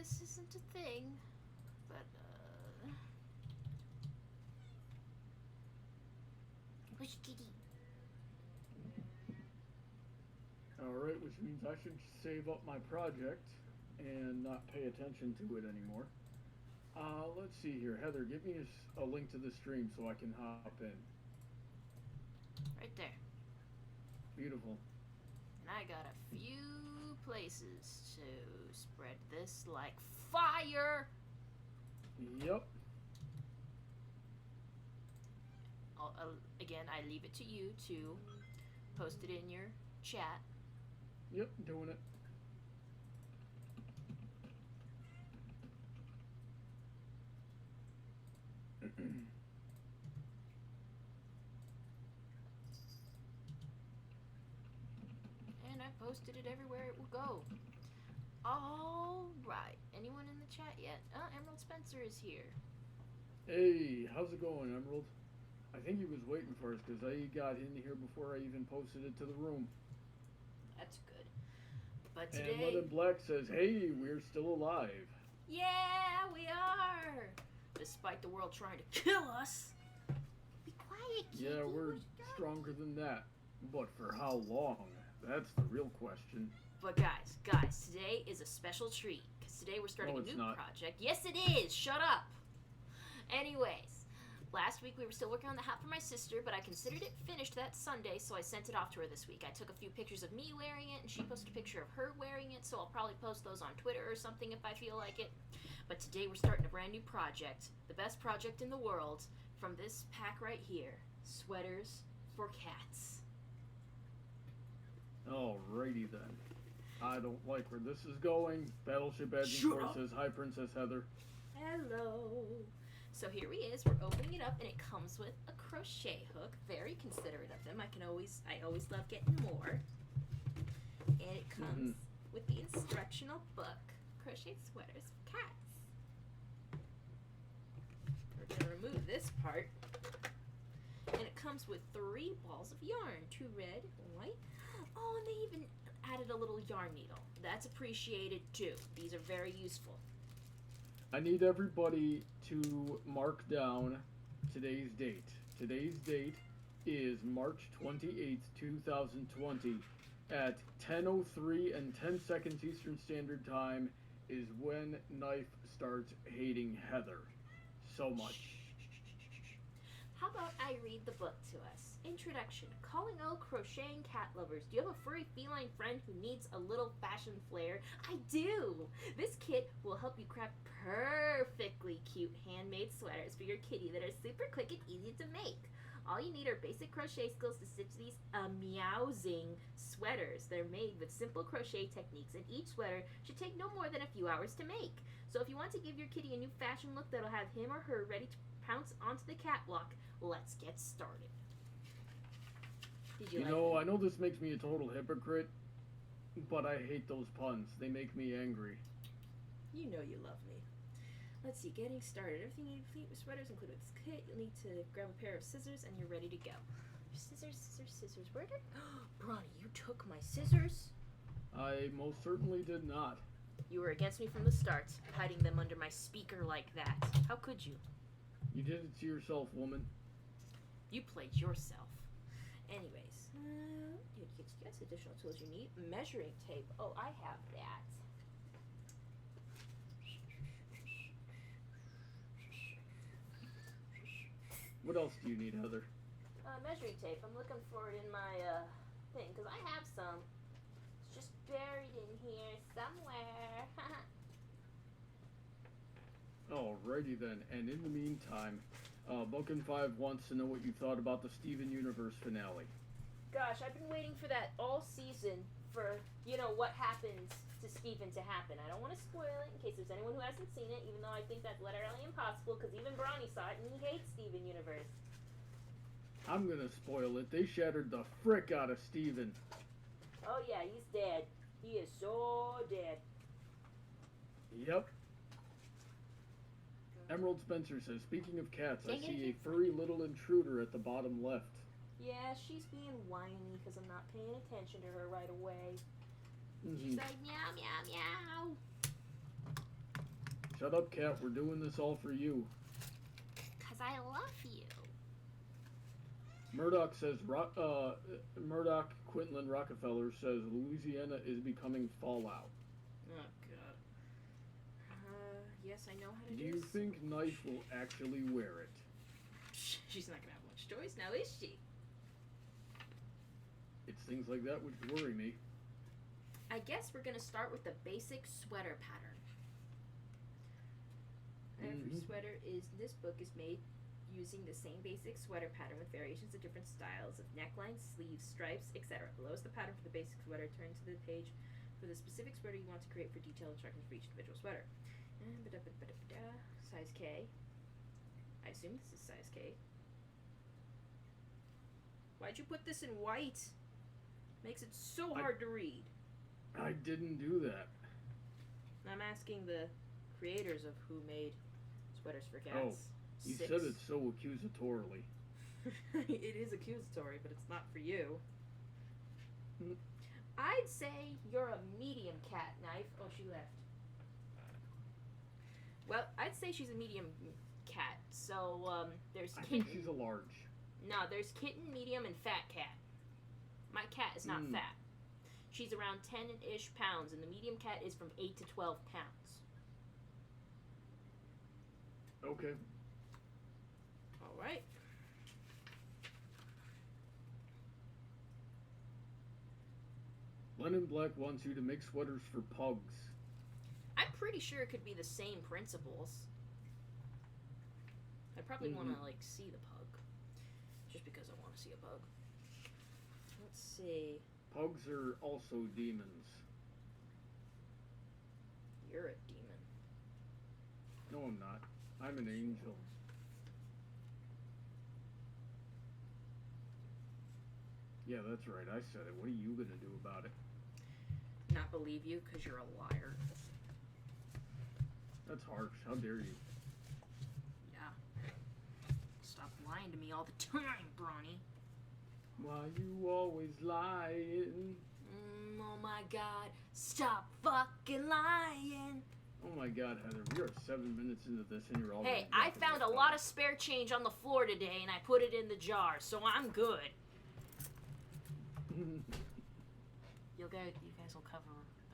this isn't a thing, but, Where's Kitty? Alright, which means I should save up my project and not pay attention to it anymore. Let's see here. Heather, give me a link to the stream so I can hop in. Right there. Beautiful. And I got a few places to spread this like fire. Yep. Again, I leave it to you to post it in your chat. Yep, doing it. And I posted it everywhere it will go. Alright. Anyone in the chat yet? Emerald Spencer is here. Hey, how's it going, Emerald? I think he was waiting for us because I got in here before I even posted it to the room. That's good. But today... And Lemon Black says, hey, we're still alive. Yeah, we are! Despite the world trying to kill us. Be quiet, Kitty. Yeah, we're stronger than that. But for how long? That's the real question. But guys, today is a special treat. Because today we're starting a new project. Yes, it is! Shut up! Anyways, last week we were still working on the hat for my sister, but I considered it finished that Sunday, so I sent it off to her this week. I took a few pictures of me wearing it, and she posted a picture of her wearing it, so I'll probably post those on Twitter or something if I feel like it. But today we're starting a brand new project, the best project in the world, from this pack right here, Sweaters for Cats. Alrighty then. I don't like where this is going. Battleship Edging Force says, hi, Princess Heather. Hello. So here he is. We're opening it up, and it comes with a crochet hook. Very considerate of them. I always love getting more. And it comes with the instructional book, Crochet Sweaters for Cats. We're going to remove this part. And it comes with 3 balls of yarn, 2 red, 1 white. Oh, and they even added a little yarn needle. That's appreciated too. These are very useful. I need everybody to mark down today's date. Today's date is March 28th, 2020 at 10:03 and 10 seconds Eastern Standard Time is when Knife starts hating Heather so much. How about I read the book to us? Introduction. Calling all crocheting cat lovers. Do you have a furry feline friend who needs a little fashion flair? I do! This kit will help you craft perfectly cute handmade sweaters for your kitty that are super quick and easy to make. All you need are basic crochet skills to stitch these meowsing sweaters. They're made with simple crochet techniques, and each sweater should take no more than a few hours to make. So if you want to give your kitty a new fashion look that'll have him or her ready to pounce onto the catwalk, let's get started. You know, I know this makes me a total hypocrite, but I hate those puns. They make me angry. You know you love me. Let's see, getting started. Everything you need with sweaters included this kit. You'll need to grab a pair of scissors and you're ready to go. Scissors. Where did... Bronny, you took my scissors? I most certainly did not. You were against me from the start, hiding them under my speaker like that. How could you? You did it to yourself, woman. You played yourself. Anyways, yes, additional tools you need. Measuring tape. Oh, I have that. What else do you need, Heather? Measuring tape. I'm looking for it in my thing, because I have some. It's just buried in here somewhere. Alrighty then, and in the meantime, Bunkin5 wants to know what you thought about the Steven Universe finale. Gosh, I've been waiting for that all season for, what happens to Steven to happen. I don't want to spoil it in case there's anyone who hasn't seen it, even though I think that's literally impossible, because even Bronny saw it and he hates Steven Universe. I'm gonna spoil it. They shattered the frick out of Steven. Oh yeah, he's dead. He is so dead. Yep. Emerald Spencer says, speaking of cats, I see a furry little intruder at the bottom left. Yeah, she's being whiny because I'm not paying attention to her right away. She's like, meow, meow, meow. Shut up, Cat. We're doing this all for you. 'Cause I love you. Murdoch says, Murdoch Quinlan Rockefeller says Louisiana is becoming Fallout. Oh, God. Yes, I know how to do Do you think Knife will actually wear it? She's not gonna have much choice now, is she? It's things like that which worry me. I guess we're gonna start with the basic sweater pattern. Every sweater this book is made using the same basic sweater pattern with variations of different styles of necklines, sleeves, stripes, etc. Below is the pattern for the basic sweater. Turn to the page for the specific sweater you want to create for detailed instructions for each individual sweater. Size K. I assume this is size K. Why'd you put this in white? Makes it so hard to read. I didn't do that. I'm asking the creators of who made sweaters for cats. Oh, you said it so accusatorily. It is accusatory, but it's not for you. I'd say you're a medium cat, Knife. Oh, she left. Well, I'd say she's a medium cat. So, there's I kitten. think she's a large. No, there's kitten, medium, and fat cat. My cat is not fat. She's around 10-ish pounds, and the medium cat is from 8 to 12 pounds. Okay. All right. Lennon Black wants you to make sweaters for pugs. I'm pretty sure it could be the same principles. I probably want to, like, see the pug. Just because I want to see a pug. Let's see. Pugs are also demons. You're a demon. No, I'm not. I'm an angel. Yeah, that's right. I said it. What are you going to do about it? Not believe you because you're a liar. That's harsh. How dare you? Yeah. Stop lying to me all the time, Bronny. Why you always lying? Oh my God. Stop fucking lying. Oh my God, Heather. We are 7 minutes into this and you're already... Hey, I found a lot of spare change on the floor today and I put it in the jar, so I'm good. You guys will cover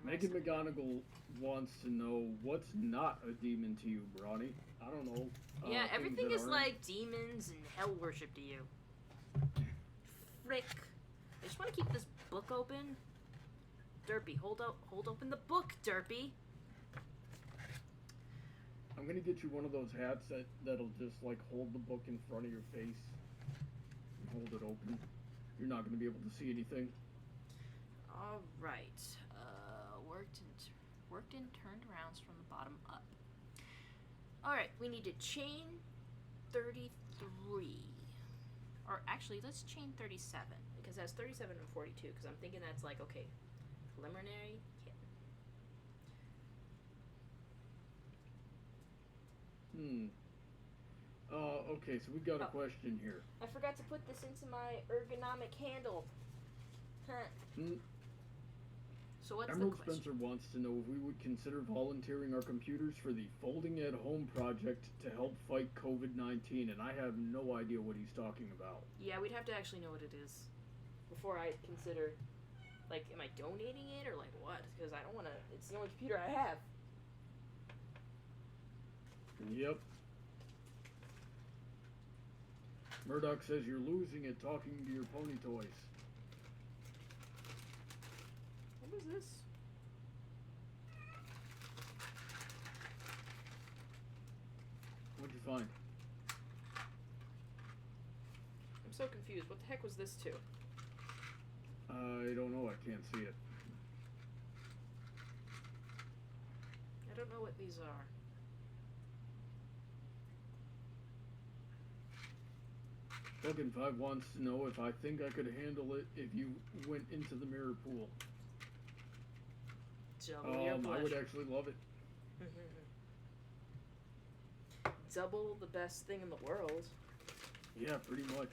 the rest Megan of it. McGonagall wants to know what's not a demon to you, Bronny. I don't know. Yeah, things everything that is aren't. like demons and hell worship to you. Frick. I just want to keep this book open. Derpy, hold open the book, Derpy. I'm gonna get you one of those hats that'll just like hold the book in front of your face and hold it open. You're not gonna be able to see anything. All right. Worked in turned rounds from the bottom up. All right, we need to chain 33. Or actually, let's chain 37 because that's 37 and 42 because I'm thinking that's like, okay, preliminary kitten. Okay, so we got a question here. I forgot to put this into my ergonomic handle. So what's Emerald the question? Spencer wants to know if we would consider volunteering our computers for the Folding at Home project to help fight COVID-19, and I have no idea what he's talking about. Yeah, we'd have to actually know what it is before I consider, like, am I donating it or like what? Because I don't want to. It's the only computer I have. Yep. Murdoch says you're losing it talking to your pony toys. What is this? What'd you find? I'm so confused. What the heck was this to? I don't know. I can't see it. I don't know what these are. Fucking5 wants to know if I think I could handle it if you went into the mirror pool. Double your pleasure. I would actually love it. Double the best thing in the world. Yeah, pretty much.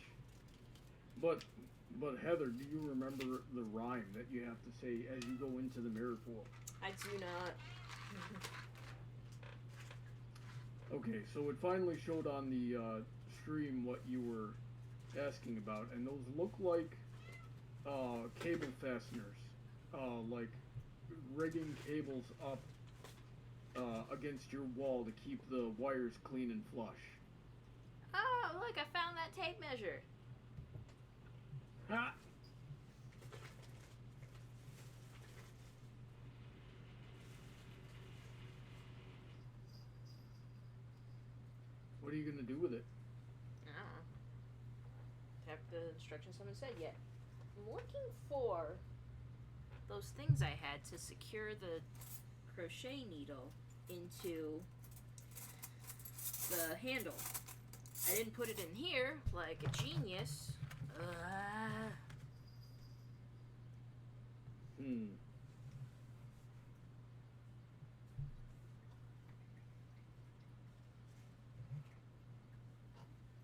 But Heather, do you remember the rhyme that you have to say as you go into the mirror pool? I do not. Okay, so it finally showed on the stream what you were asking about, and those look like cable fasteners, like rigging cables up against your wall to keep the wires clean and flush. Oh, look, I found that tape measure. Ha! What are you gonna do with it? I don't know. Have the instructions haven't said yet. I'm looking for those things I had to secure the crochet needle into the handle. I didn't put it in here like a genius.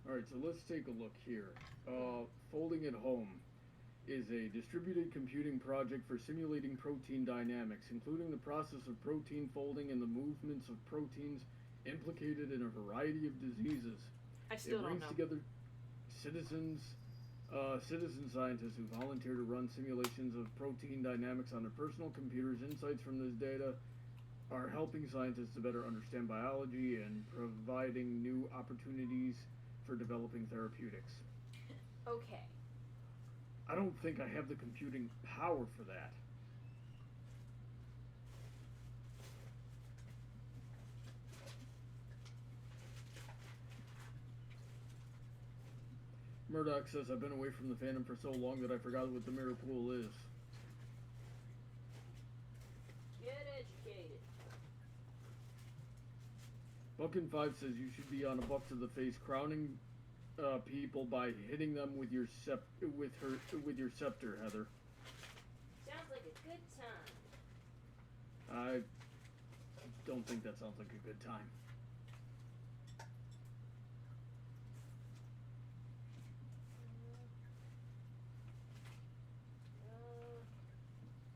Alright, so let's take a look here. Folding at Home is a distributed computing project for simulating protein dynamics, including the process of protein folding and the movements of proteins implicated in a variety of diseases. I still It don't brings know. together citizen scientists who volunteer to run simulations of protein dynamics on their personal computers. Insights from this data are helping scientists to better understand biology and providing new opportunities for developing therapeutics. Okay. I don't think I have the computing power for that. Murdoch says, I've been away from the fandom for so long that I forgot what the mirror pool is. Get educated. Buckin5 says you should be on a buck to the face, crowning people by hitting them with your scepter, Heather. Sounds like a good time. I don't think that sounds like a good time.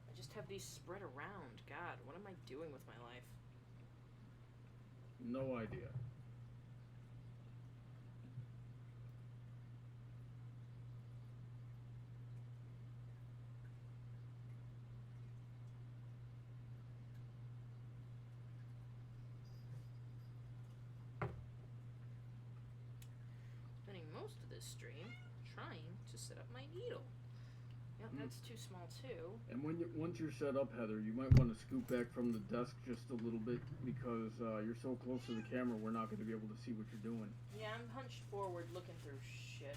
I just have these spread around. God, what am I doing with my life? No idea. Spending most of this stream trying to set up my needle. Yep, that's too small too. And once you're set up, Heather, you might want to scoot back from the desk just a little bit because you're so close to the camera, we're not going to be able to see what you're doing. Yeah, I'm hunched forward looking through shit.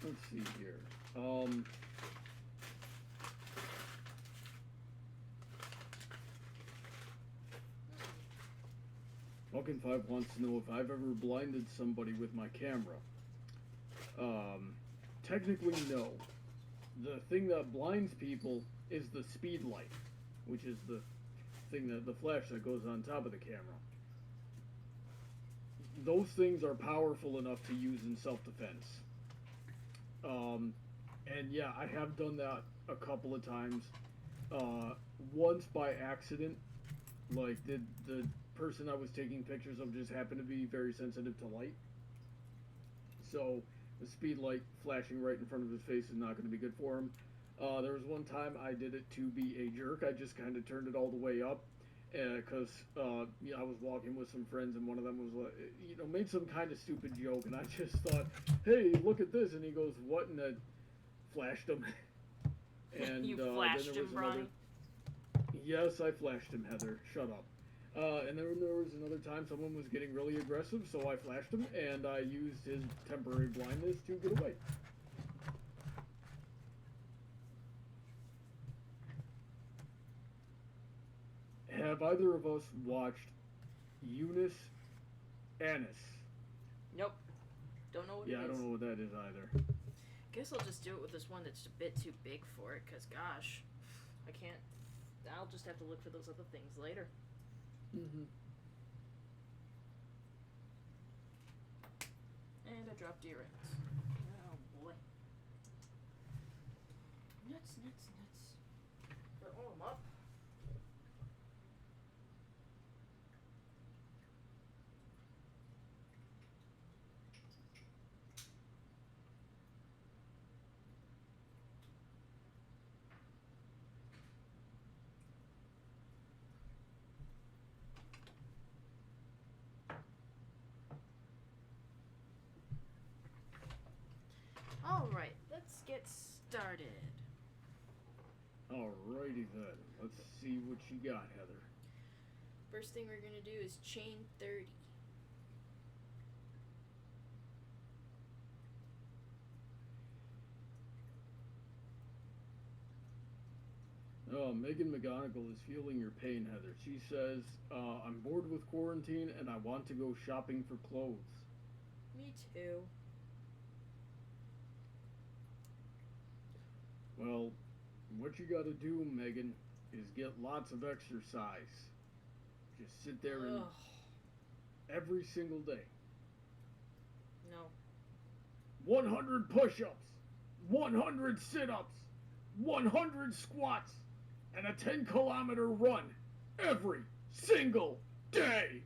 Let's see here. Buckin5 wants to know if I've ever blinded somebody with my camera. Technically, no. The thing that blinds people is the speed light, which is the thing that the flash that goes on top of the camera. Those things are powerful enough to use in self-defense. And yeah, I have done that a couple of times. Once by accident, like the person I was taking pictures of just happened to be very sensitive to light. So the speed light flashing right in front of his face is not going to be good for him. There was one time I did it to be a jerk. I just kind of turned it all the way up because I was walking with some friends and one of them was made some kind of stupid joke and I just thought, hey, look at this, and he goes, what? And I flashed him. And You then flashed there him, was another. Bronny? Yes, I flashed him, Heather. Shut up. And then there was another time someone was getting really aggressive, so I flashed him, and I used his temporary blindness to get away. have either of us watched Eunice Annis? Nope. Don't know what it is. Yeah, I don't know what that is either. Guess I'll just do it with this one that's a bit too big for it, because gosh, I can't. I'll just have to look for those other things later. Mm-hmm. And I dropped earrings. Oh boy. Nuts. Put all of them up. Alright, let's get started. Alrighty then. Let's see what you got, Heather. First thing we're going to do is chain 30. Megan McGonigal is feeling your pain, Heather. She says, I'm bored with quarantine and I want to go shopping for clothes. Me too. Well, what you gotta do, Megan, is get lots of exercise. Just sit there and every single day. No. 100 push-ups, 100 sit-ups, 100 squats, and a 10-kilometer run every single day.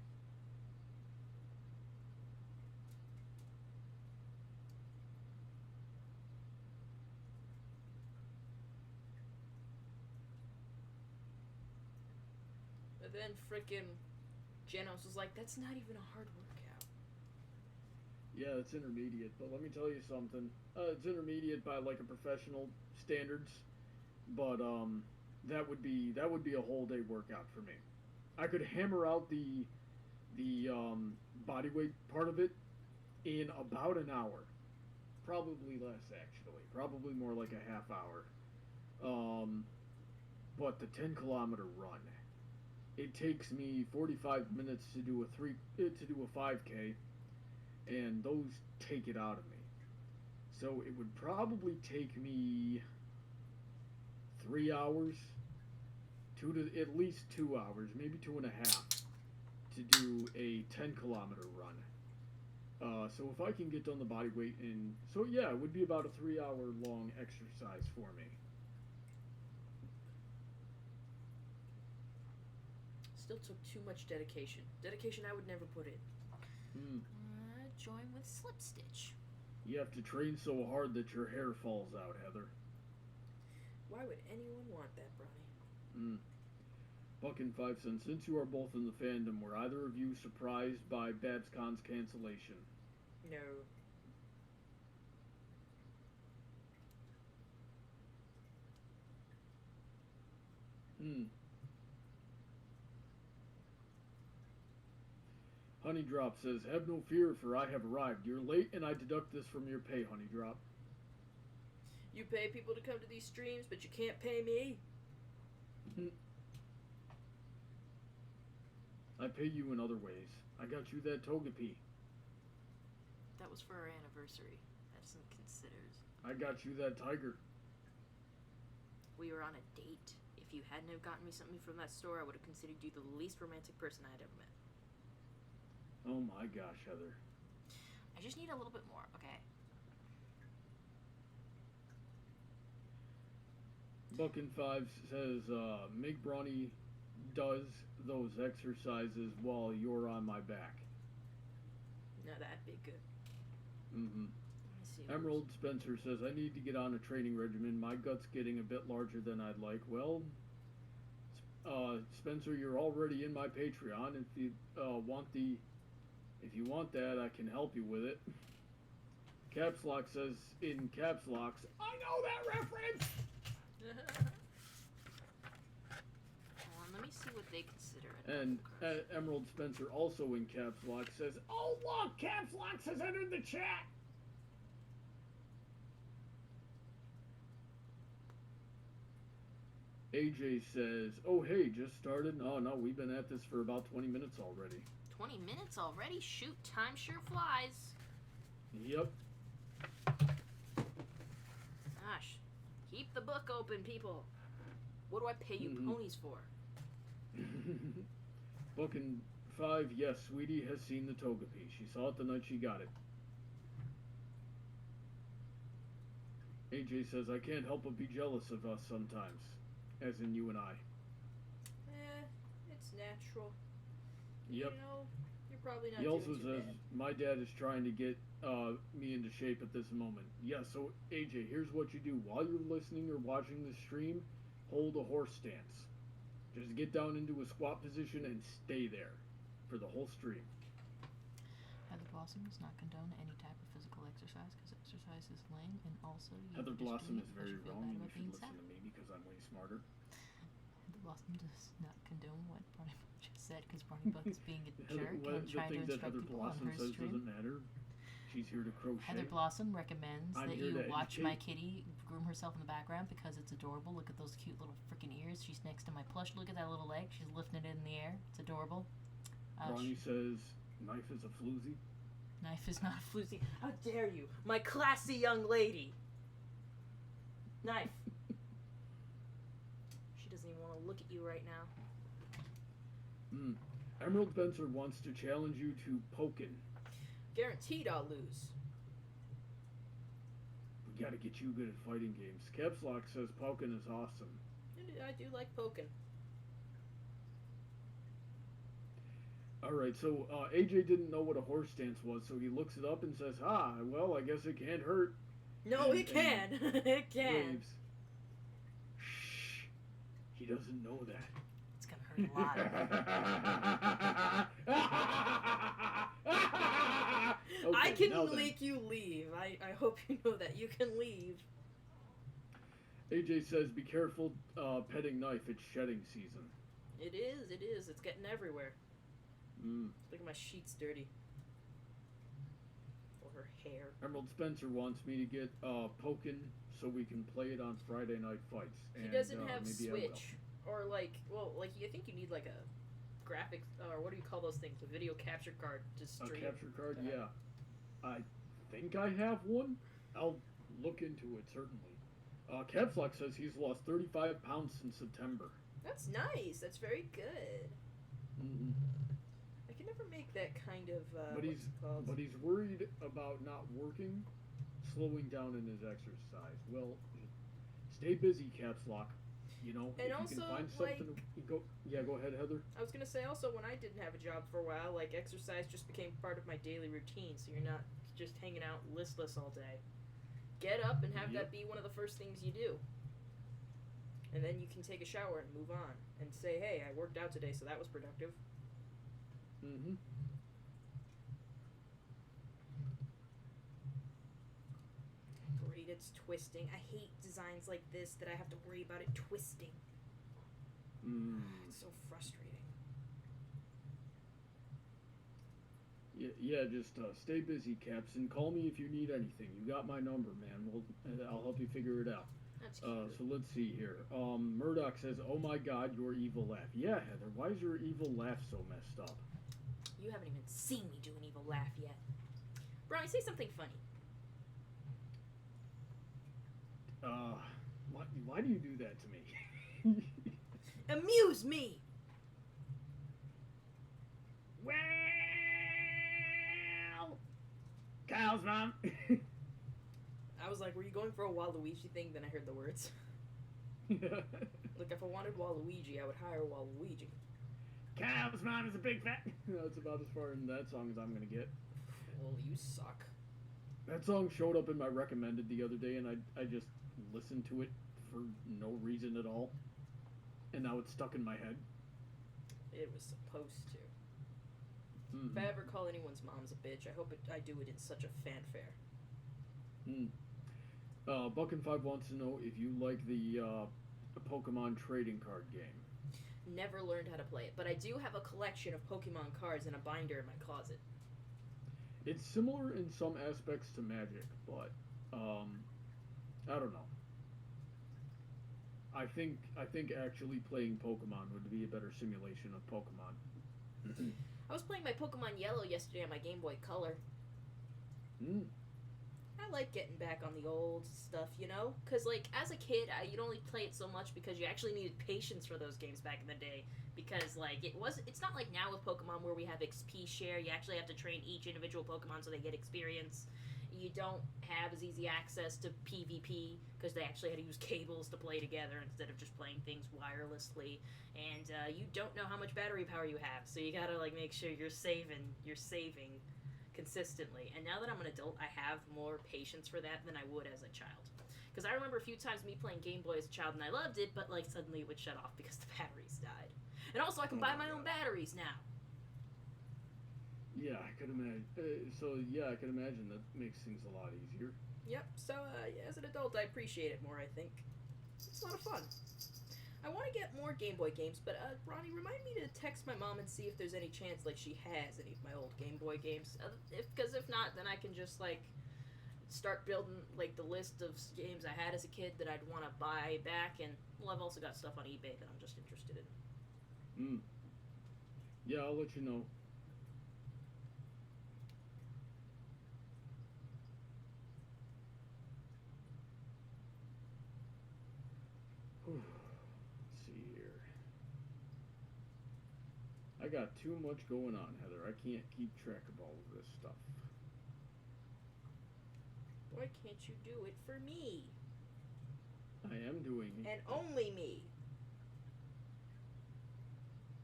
But then frickin' Janos was like, that's not even a hard workout. Yeah, it's intermediate, but let me tell you something. It's intermediate by like a professional standards, but that would be a whole day workout for me. I could hammer out the body weight part of it in about an hour, probably less actually, probably more like a half hour. But the 10-kilometer run, it takes me 45 minutes to do a 5K, and those take it out of me. So it would probably take me 3 hours, at least 2 hours, maybe 2.5, to do a 10-kilometer run. So if I can get done the body weight it would be about a 3-hour long exercise for me. Still took too much dedication. Dedication I would never put in. Join with slip stitch. You have to train so hard that your hair falls out, Heather. Why would anyone want that, Bronny? Buckin' 5 cents. Since you are both in the fandom, were either of you surprised by BabsCon's cancellation? No. Honeydrop says, have no fear, for I have arrived. You're late, and I deduct this from your pay, Honeydrop. You pay people to come to these streams, but you can't pay me? I pay you in other ways. I got you that Togepi. That was for our anniversary. That isn't considered. I got you that tiger. We were on a date. If you hadn't have gotten me something from that store, I would have considered you the least romantic person I'd ever met. Oh my gosh, Heather. I just need a little bit more, okay? Buckin5 says, make Brawny does those exercises while you're on my back. No, that'd be good. Emerald Spencer says, I need to get on a training regimen. My gut's getting a bit larger than I'd like. Well, Spencer, you're already in my Patreon. If you want that, I can help you with it. Caps Lock says, in caps locks, I know that reference! Let me see what they consider it. And Emerald Spencer, also in caps lock, says, oh look, caps lock has entered the chat! AJ says, "Oh hey, just started. Oh no, we've been at this for about 20 minutes already." 20 minutes already? Shoot, time sure flies. Yep. Gosh, keep the book open, people. What do I pay you ponies for? Book in 5. Yes, Sweetie has seen the Togepi. She saw it the night she got it. AJ says, "I can't help but be jealous of us sometimes," as in you and I. It's natural. Yep. You know, you're probably not He also doing too says, bad. "My dad is trying to get me into shape at this moment." Yeah, so AJ, here's what you do. While you're listening or watching the stream, hold a horse stance. Just get down into a squat position and stay there for the whole stream. Heather Blossom does not condone any type of physical exercise because exercise is lame, and also Heather Blossom is very you feel wrong, bad and you about should being listen sad. to me because I'm way smarter. Heather Blossom does not condone what Brownie Buck just said because Brownie Buck is being a jerk and The trying to things that instruct Heather people on Blossom her says stream. doesn't matter. She's here to crochet. Heather Blossom recommends I'm that here you to watch educate. my kitty groom herself in the background because it's adorable. Look at those cute little freaking ears. She's next to my plush. Look at that little leg. She's lifting it in the air. It's adorable. Ronnie says, "Knife is a floozy." Knife is not a floozy. How dare you, my classy young lady? Knife. She doesn't even want to look at you right now. Emerald Spencer wants to challenge you to Pokken. Guaranteed I'll lose. We gotta get you good at fighting games. Caps Lock says Pokken is awesome. I do like poking. Alright, so AJ didn't know what a horse stance was, so he looks it up and says, well, I guess it can't hurt. No, it can. It can. Waves. Shh. He doesn't know that. It's gonna hurt a lot. Okay, I can now then. make you leave. I hope you know that. You can leave. AJ says, "Be careful petting Knife. It's shedding season." It is. It is. It's getting everywhere. Look at my sheets dirty. Or her hair. Emerald Spencer wants me to get Pokken so we can play it on Friday Night Fights. He And, doesn't have maybe I will. Switch. Or like, I think you need like a graphics, or what do you call those things? A video capture card to stream. A capture card, yeah. I think I have one. I'll look into it, certainly. Caps Lock says he's lost 35 pounds since September. That's nice. That's very good. Mm-hmm. I can never make that kind of, But he's worried about not working, slowing down in his exercise. Well, stay busy, Caps Lock. You know, And if also, you can find something, go ahead, Heather. I was gonna say also, when I didn't have a job for a while, like, exercise just became part of my daily routine, so you're not just hanging out listless all day. Get up and have that be one of the first things you do. And then you can take a shower and move on. And say, hey, I worked out today, so that was productive. Mm-hmm. Great, it's twisting. I hate designs like this that I have to worry about it twisting. It's so frustrating. Yeah, just stay busy, Caps, and call me if you need anything. You got my number, man. I'll help you figure it out. That's cute. So let's see here. Murdoch says, "Oh my God, your evil laugh." Yeah, Heather, why is your evil laugh so messed up? You haven't even seen me do an evil laugh yet. Brownie, say something funny. Why do you do that to me? Amuse me! Well, Kyle's mom. I was like, were you going for a Waluigi thing? Then I heard the words. Look, if I wanted Waluigi, I would hire Waluigi. Kyle's mom is a big fat. That's about as far in that song as I'm gonna get. Well, you suck. That song showed up in my recommended the other day, and I just listened to it for no reason at all, and now it's stuck in my head. It was supposed to. Mm-hmm. If I ever call anyone's mom's a bitch, I hope I do it in such a fanfare. Buck and Five wants to know if you like the Pokemon trading card game. Never learned how to play it, but I do have a collection of Pokemon cards in a binder in my closet. It's similar in some aspects to Magic, but I don't know. I think actually playing Pokemon would be a better simulation of Pokemon. I was playing my Pokemon Yellow yesterday on my Game Boy Color. Mm. I like getting back on the old stuff, you know? Because, like, as a kid, you'd only play it so much because you actually needed patience for those games back in the day. Because, like, it's not like now with Pokemon where we have XP share. You actually have to train each individual Pokemon so they get experience. You don't have as easy access to PvP because they actually had to use cables to play together instead of just playing things wirelessly. And you don't know how much battery power you have, so you gotta, like, make sure you're saving consistently. And now that I'm an adult, I have more patience for that than I would as a child. Because I remember a few times me playing Game Boy as a child and I loved it, but like suddenly it would shut off because the batteries died. And also I can buy my own batteries now. Yeah, I could imagine. I could imagine that makes things a lot easier. Yep. So as an adult, I appreciate it more. I think it's a lot of fun. I want to get more Game Boy games, but Ronnie, remind me to text my mom and see if there's any chance like she has any of my old Game Boy games. Because if not, then I can just like start building like the list of games I had as a kid that I'd want to buy back, and well, I've also got stuff on eBay that I'm just interested in. Yeah, I'll let you know. Let's see here. I got too much going on, Heather. I can't keep track of all of this stuff. Why can't you do it for me? I am doing it. And only me.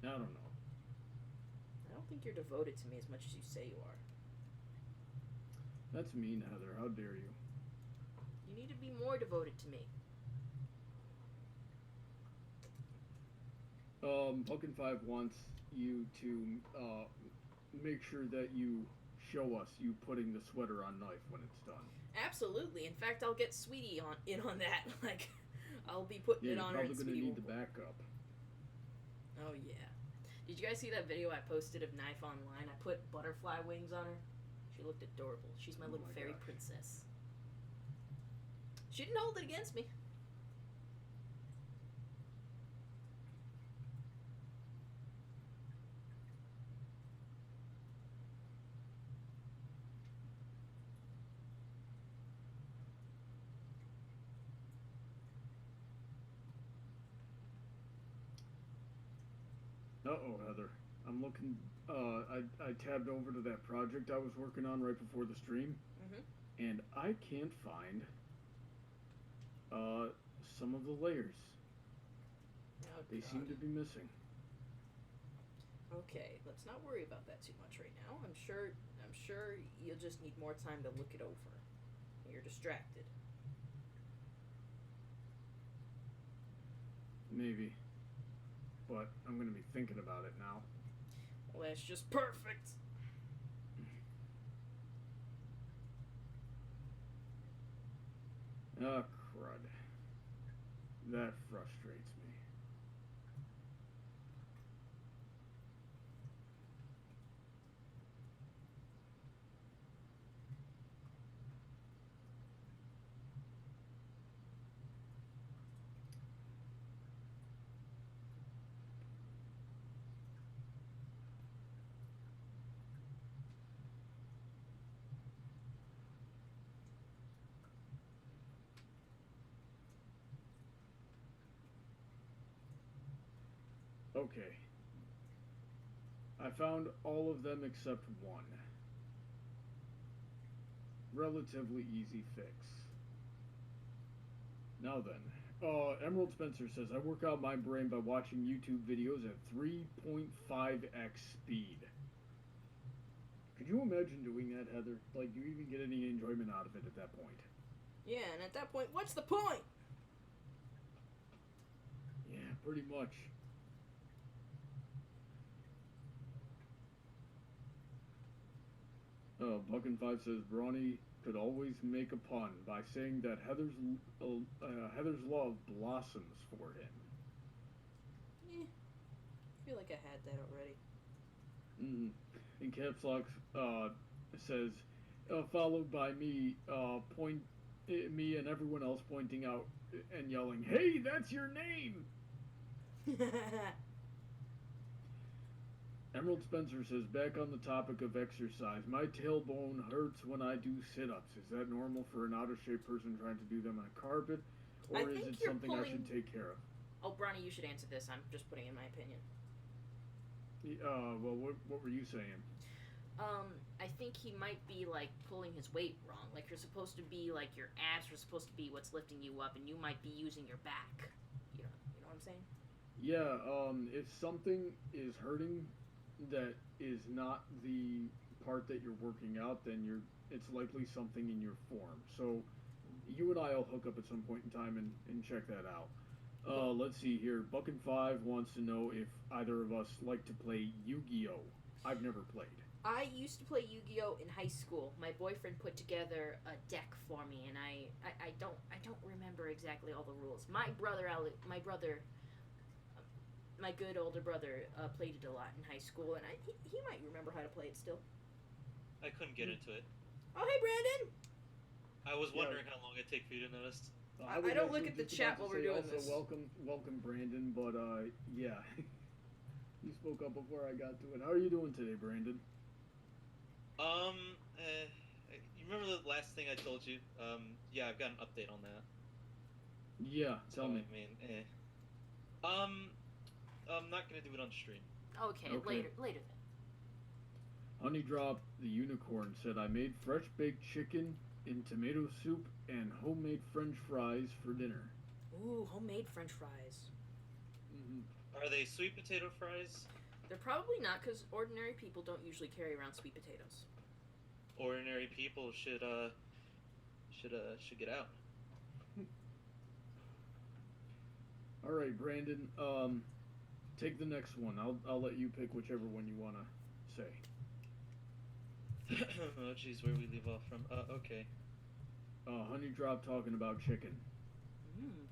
I don't know. I don't think you're devoted to me as much as you say you are. That's mean, Heather. How dare you? You need to be more devoted to me. Pumpkin 5 wants you to make sure that you show us you putting the sweater on knife when it's done. Absolutely. In fact, I'll get Sweetie in on that. Like, I'll be putting it on her. You're probably going to need the backup. Oh yeah. Did you guys see that video I posted of Knife online? I put butterfly wings on her. She looked adorable. She's my little fairy princess. She didn't hold it against me. Uh-oh, Heather. I'm looking, I tabbed over to that project I was working on right before the stream, and I can't find, some of the layers. Oh, they seem to be missing. Okay, let's not worry about that too much right now. I'm sure you'll just need more time to look it over. You're distracted. Maybe. But I'm going to be thinking about it now. Well, that's just perfect. Ah, crud. That frustrates me. Okay. I found all of them except one. Relatively easy fix. Now then, Emerald Spencer says, I work out my brain by watching YouTube videos at 3.5x speed. Could you imagine doing that, Heather? Like, do you even get any enjoyment out of it at that point? Yeah, and at that point, what's the point? Yeah, pretty much. Buckin5 says, Brawny could always make a pun by saying that Heather's love blossoms for him. Yeah, I feel like I had that already. And Caps Lock says, followed by me me and everyone else pointing out and yelling, "Hey, that's your name!" Emerald Spencer says, back on the topic of exercise, my tailbone hurts when I do sit-ups. Is that normal for an out-of-shape person trying to do them on a carpet, or I is think it you're something I pulling- should take care of? Oh, Bronny, you should answer this. I'm just putting in my opinion. Well, what were you saying? I think he might be like pulling his weight wrong. Like you're supposed to be like your abs are supposed to be what's lifting you up, and you might be using your back. You know what I'm saying? Yeah, if something is hurting that is not the part that you're working out, then it's likely something in your form. So you and I'll hook up at some point in time and check that out. Let's see here. Buckin5 wants to know if either of us like to play Yu-Gi-Oh. I've never played. I used to play Yu-Gi-Oh in high school. My boyfriend put together a deck for me, and I don't remember exactly all the rules. My good older brother played it a lot in high school, and he might remember how to play it still. I couldn't get into it. Oh, hey, Brandon! I was wondering how long it'd take for you to notice. I don't look at the chat while we're doing this. Welcome, Brandon. But yeah, you spoke up before I got to it. How are you doing today, Brandon? You remember the last thing I told you? Yeah, I've got an update on that. Yeah, tell me. I mean, I'm not gonna do it on stream. Okay. Later then. Honey Drop the Unicorn said, I made fresh baked chicken in tomato soup and homemade French fries for dinner. Ooh, homemade French fries. Are they sweet potato fries? They're probably not, because ordinary people don't usually carry around sweet potatoes. Ordinary people should get out. All right, Brandon. Take the next one. I'll let you pick whichever one you wanna say. Oh, jeez, where we leave off from? Okay. Honey Drop talking about chicken.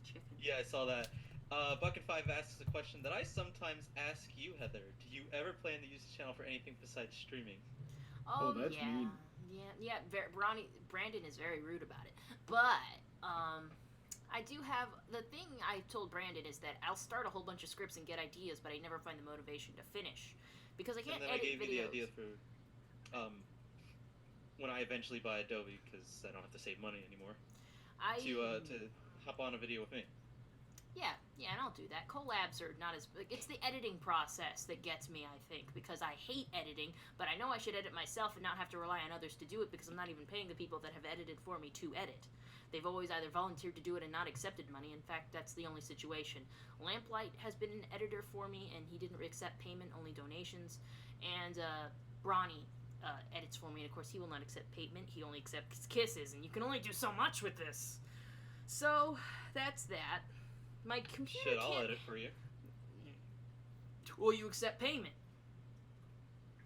Chicken. Yeah, I saw that. Bucket5 asks a question that I sometimes ask you, Heather. Do you ever plan to use the channel for anything besides streaming? Oh, that's yeah. mean. Yeah. Brandon is very rude about it. But, I do have, the thing I told Brandon is that I'll start a whole bunch of scripts and get ideas, but I never find the motivation to finish. Because I can't and then edit I gave videos. you the idea for, when I eventually buy Adobe, because I don't have to save money anymore, to hop on a video with me. Yeah, and I'll do that. Collabs are not as... It's the editing process that gets me, I think, because I hate editing, but I know I should edit myself and not have to rely on others to do it, because I'm not even paying the people that have edited for me to edit. They've always either volunteered to do it and not accepted money. In fact, that's the only situation. Lamplight has been an editor for me, and he didn't accept payment, only donations. And Bronny edits for me, and of course he will not accept payment. He only accepts kisses, and you can only do so much with this. So, that's that. My computer Shit, I'll edit for you. Will you accept payment?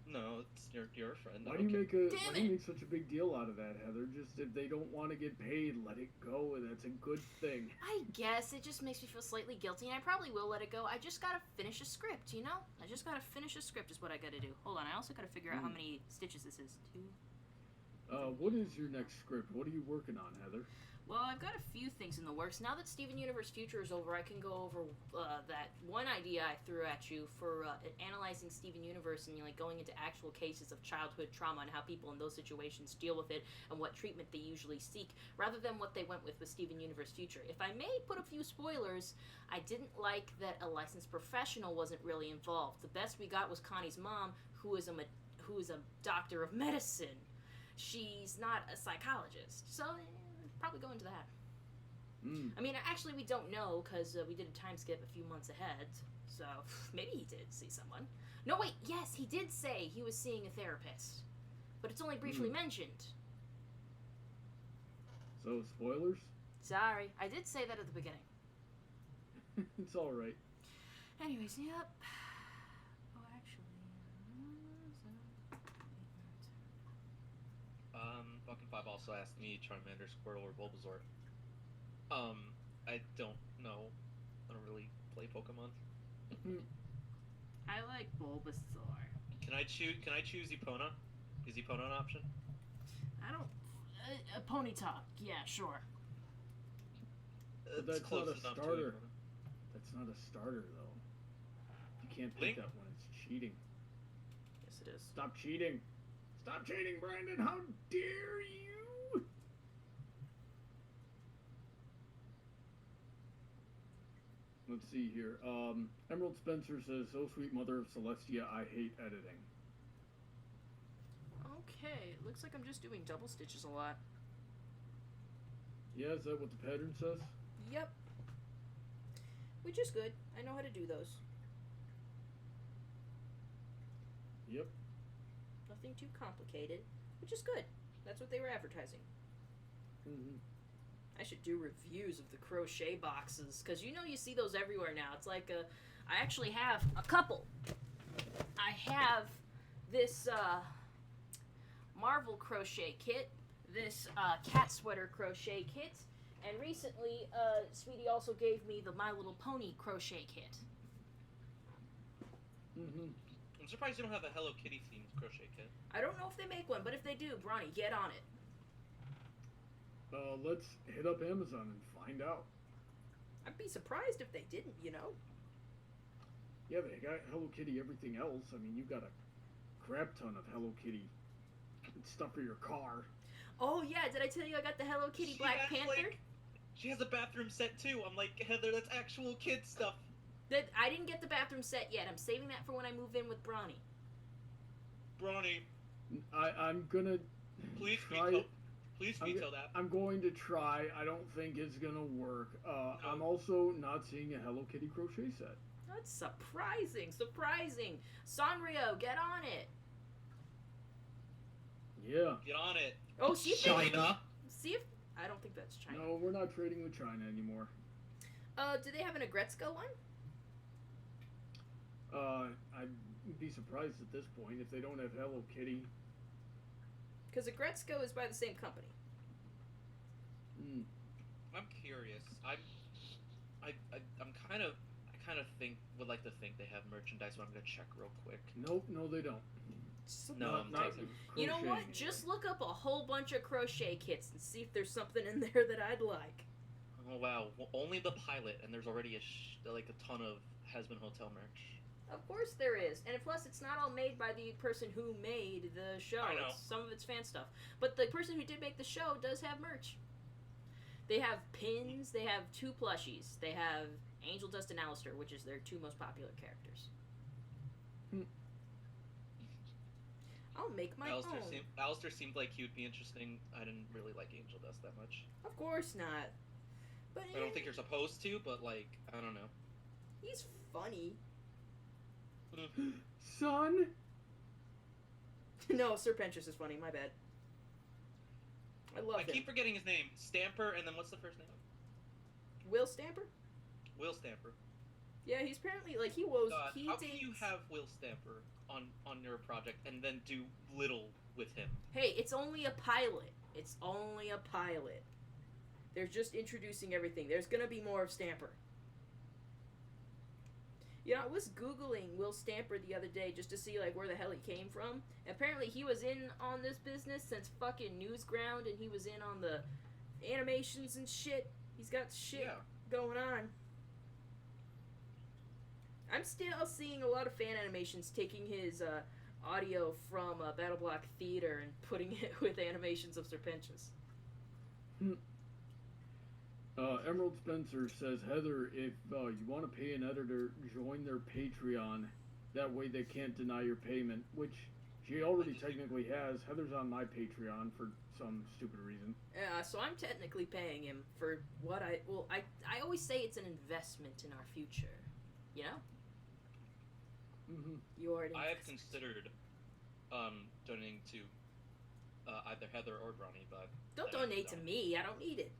No, it's you're a friend. Why do you Damn make such a big deal out of that, Heather? Just if they don't want to get paid, let it go, and that's a good thing. I guess it just makes me feel slightly guilty, and I probably will let it go. I just gotta finish a script, you know? I just gotta finish a script is what I gotta do. Hold on, I also gotta figure out how many stitches this is. 2. What is your next script? What are you working on, Heather? Well, I've got a few things in the works. Now that Steven Universe Future is over, I can go over that one idea I threw at you for analyzing Steven Universe and going into actual cases of childhood trauma and how people in those situations deal with it and what treatment they usually seek, rather than what they went with Steven Universe Future. If I may put a few spoilers, I didn't like that a licensed professional wasn't really involved. The best we got was Connie's mom, who is a doctor of medicine. She's not a psychologist, so probably go into that. I mean, actually, we don't know because we did a time skip a few months ahead, so maybe he did see someone. No, wait, yes, he did say he was seeing a therapist, but it's only briefly mentioned. So, spoilers? Sorry, I did say that at the beginning. It's alright. Anyways, yep. Oh, actually... Buckin5 also asked me Charmander, Squirtle, or Bulbasaur. I don't know. I don't really play Pokemon. I like Bulbasaur. Can I choose Epona? Is Epona an option? I don't... Ponyta. Yeah, sure. But It's that's close not a enough starter. to it. That's not a starter, though. You can't Link? pick that one. It's cheating. Yes, it is. Stop cheating. Stop cheating, Brandon. How dare you? Let's see here. Emerald Spencer says, "Oh, sweet mother of Celestia, I hate editing." Okay, looks like I'm just doing double stitches a lot. Yeah, is that what the pattern says? Yep. Which is good. I know how to do those. Yep. Nothing too complicated, which is good. That's what they were advertising. Mm-hmm. I should do reviews of the crochet boxes, because you know you see those everywhere now. It's like I actually have a couple. I have this Marvel crochet kit, this cat sweater crochet kit, and recently Sweetie also gave me the My Little Pony crochet kit. Mm-hmm. I'm surprised you don't have a Hello Kitty themed crochet kit. I don't know if they make one, but if they do, Bronny, get on it. Let's hit up Amazon and find out. I'd be surprised if they didn't, you know? Yeah, they got Hello Kitty everything else. I mean, you got a crap ton of Hello Kitty stuff for your car. Oh yeah, did I tell you I got the Hello Kitty She Black has, Panther? like, she has a bathroom set too. I'm like, Heather, that's actual kid stuff. That I didn't get the bathroom set yet. I'm saving that for when I move in with Bronny. Bronny, I'm gonna please try veto. it. Please veto that. I'm going to try. I don't think it's gonna work. No. I'm also not seeing a Hello Kitty crochet set. That's surprising. Surprising. Sanrio, get on it. Yeah. Get on it. Oh, see if China. see if I don't think that's China. No, we're not trading with China anymore. Do they have an Agretzko one? I'd be surprised at this point if they don't have Hello Kitty. Because Agretzko is by the same company. Mm. I'm curious. I'm kind of. I kind of would like to think they have merchandise, but I'm gonna check real quick. Nope, no, they don't. No, I'm Not taking. You know what? crocheting Just look up a whole bunch of crochet kits and see if there's something in there that I'd like. Oh wow, well, only the pilot, and there's already like a ton of Has-Been Hotel merch. Of course there is, and plus it's not all made by the person who made the show. I know. Some of it's fan stuff, but the person who did make the show does have merch. They have pins. They have 2 plushies. They have Angel Dust and Alistair, which is their 2 most popular characters. I'll make my own. Alistair seemed like he would be interesting. I didn't really like Angel Dust that much. Of course not. But I don't think you're supposed to, but like, I don't know. he's funny. Son? No, Serpentious is funny. My bad. I love I him. keep forgetting his name. Stamper, and then what's the first name? Will Stamper? Will Stamper. Yeah, he's apparently like he was. God, He how dates. can you have Will Stamper on your project and then do little with him? Hey, it's only a pilot. It's only a pilot. They're just introducing everything. There's gonna be more of Stamper. You know, I was Googling Will Stamper the other day just to see, like, where the hell he came from. Apparently, he was in on this business since fucking Newsground, and he was in on the animations and shit. He's got shit going on. I'm still seeing a lot of fan animations taking his audio from Battle Block Theater and putting it with animations of Serpentious. Emerald Spencer says, Heather, if you want to pay an editor, join their Patreon. That way they can't deny your payment, which she already technically has. Heather's on my Patreon for some stupid reason. Yeah, so I'm technically paying him for what I always say it's an investment in our future. You know? Mm-hmm. You already. I have considered donating to either Heather or Bronny, but Don't donate to me. I don't need it.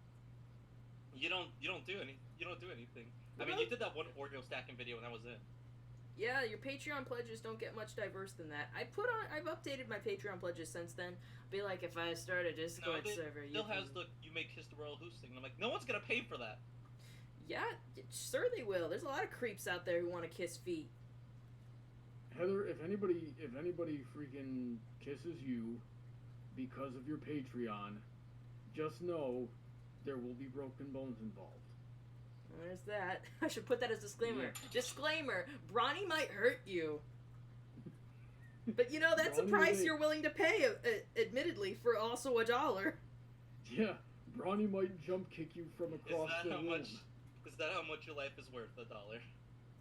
You don't do anything. I mean, Well- you did that one Oreo stacking video, and that was it. Yeah, your Patreon pledges don't get much diverse than that. I've updated my Patreon pledges since then. Be like, if I start a Discord server, you Still can... has the you make Kiss the Royal Host thing. And I'm like, no one's gonna pay for that. Yeah, sure they will. There's a lot of creeps out there who want to kiss feet. Heather, if anybody freaking kisses you because of your Patreon, just know there will be broken bones involved. There's that. I should put that as a disclaimer. Yeah. Disclaimer: Brawny might hurt you. But you know, that's a Brawny price might- you're willing to pay, admittedly, for also $1. Yeah, Brawny might jump kick you from across Is that the how room. much? Is that how much your life is worth? $1.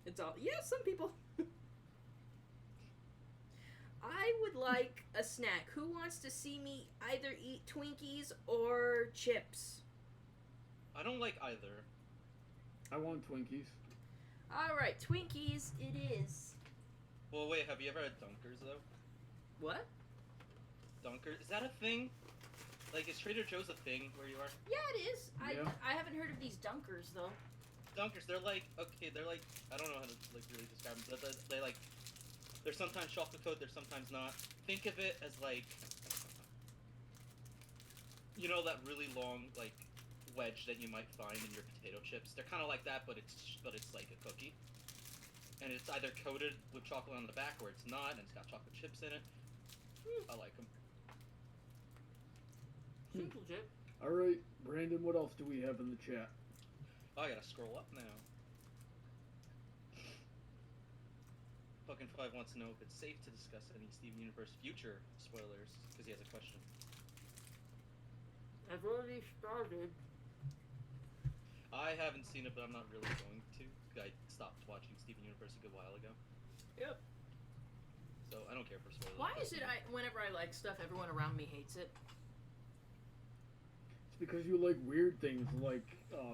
It's all. Yeah, some people. I would like a snack. Who wants to see me either eat Twinkies or chips? I don't like either. I want Twinkies. Alright, Twinkies it is. Well, wait. Have you ever had Dunkers though? What? Dunkers? Is that a thing? Like, is Trader Joe's a thing where you are? Yeah, it is. Yeah. I haven't heard of these dunkers, though. Dunkers, they're like, okay, they're like, I don't know how to like really describe them, but they like, they're sometimes chocolate coated, they're sometimes not. Think of it as like, you know, that really long like wedge that you might find in your potato chips. They're kind of like that, but it's like a cookie, and it's either coated with chocolate on the back or it's not, and it's got chocolate chips in it. I like them. Seems legit. All right, Brandon. What else do we have in the chat? Oh, I gotta scroll up now. Fucking Five wants to know if it's safe to discuss any Steven Universe future spoilers, because he has a question. I've already started. I haven't seen it, but I'm not really going to. I stopped watching Steven Universe a good while ago, Yep. so I don't care for spoilers. Why is it whenever I like stuff, everyone around me hates it? It's because you like weird things like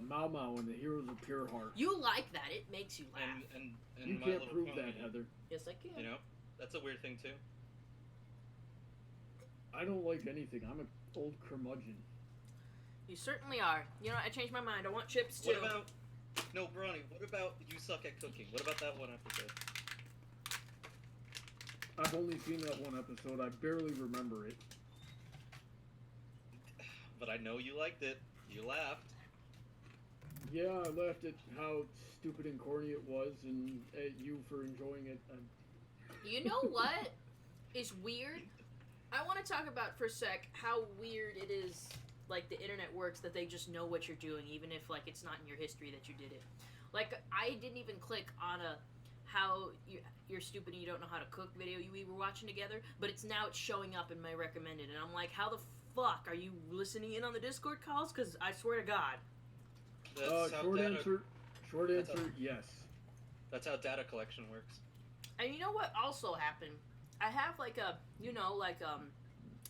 Mau Mau and the Heroes of Pure Heart. You like that. It makes you laugh. And You My can't Little prove Pony, that, Heather. Yes, I can. You know, that's a weird thing too. I don't like anything. I'm an old curmudgeon. You certainly are. You know, I changed my mind. I want chips too. What about no, Bronny? What about You Suck at Cooking? What about that one episode? I've only seen that one episode. I barely remember it. But I know you liked it. You laughed. Yeah, I laughed at how stupid and corny it was, and at you for enjoying it. You know what is weird? I want to talk about for a sec how weird it is, like the internet works, that they just know what you're doing, even if like it's not in your history that you did it. Like I didn't even click on a how you're stupid and you don't know how to cook video we were watching together, but it's showing up in my recommended, and I'm like, how the fuck are you listening in on the Discord calls? Because I swear to God. That's how Short data, answer, yes. That's how data collection works. And you know what also happened? I have like a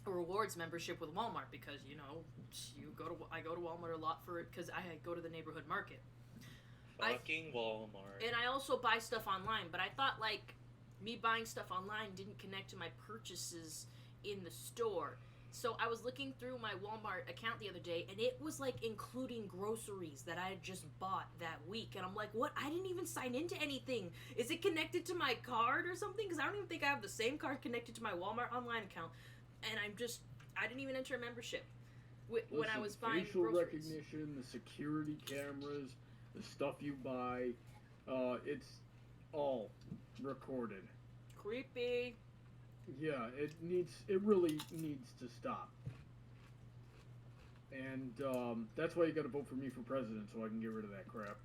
rewards membership with Walmart because I go to Walmart a lot for it because I go to the neighborhood market. Fucking Walmart. And I also buy stuff online, but I thought like me buying stuff online didn't connect to my purchases in the store. So I was looking through my Walmart account the other day, and it was like including groceries that I had just bought that week. And I'm like, what? I didn't even sign into anything. Is it connected to my card or something? Because I don't even think I have the same card connected to my Walmart online account. And I didn't even enter a membership when I was buying facial groceries. recognition, the security cameras, the stuff you buy, it's all recorded. Creepy. Yeah, it really needs to stop. And that's why you gotta vote for me for president, so I can get rid of that crap.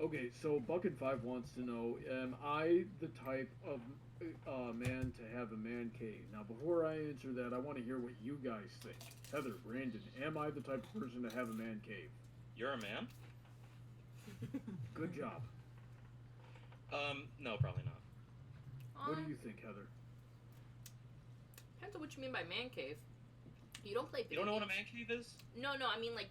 Okay, so Bucket5 wants to know, am I the type of man to have a man cave? Now, before I answer that, I want to hear what you guys think. Heather, Brandon, am I the type of person to have a man cave? You're a man? Good job. No, probably not. What do you think, Heather? Depends on what you mean by man cave. You don't play You don't know what a games. man cave is? No, I mean like,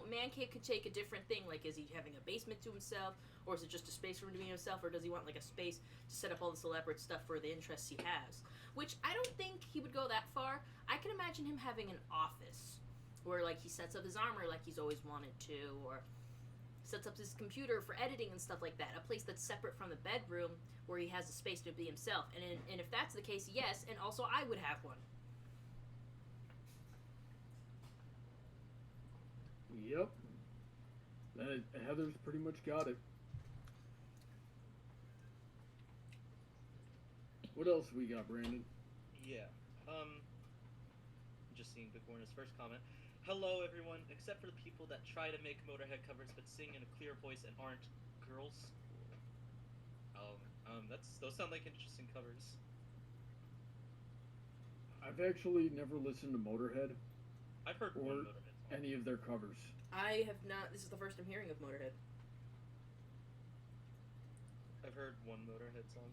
man cave could take a different thing. Like, is he having a basement to himself, or is it just a space for him to be himself, or does he want like a space to set up all this elaborate stuff for the interests he has? Which I don't think he would go that far. I can imagine him having an office where like he sets up his armor like he's always wanted to, or sets up his computer for editing and stuff like that. A place that's separate from the bedroom where he has a space to be himself. And if that's the case, yes, and also I would have one. Yep. Heather's pretty much got it. What else we got, Brandon? Yeah. Just seeing Big Warner's first comment. Hello, everyone, except for the people that try to make Motorhead covers but sing in a clear voice and aren't girls. Those sound like interesting covers. I've actually never listened to Motorhead I've heard one or Motorhead song. any of their covers. I have not. This is the first I'm hearing of Motorhead. I've heard one Motorhead song.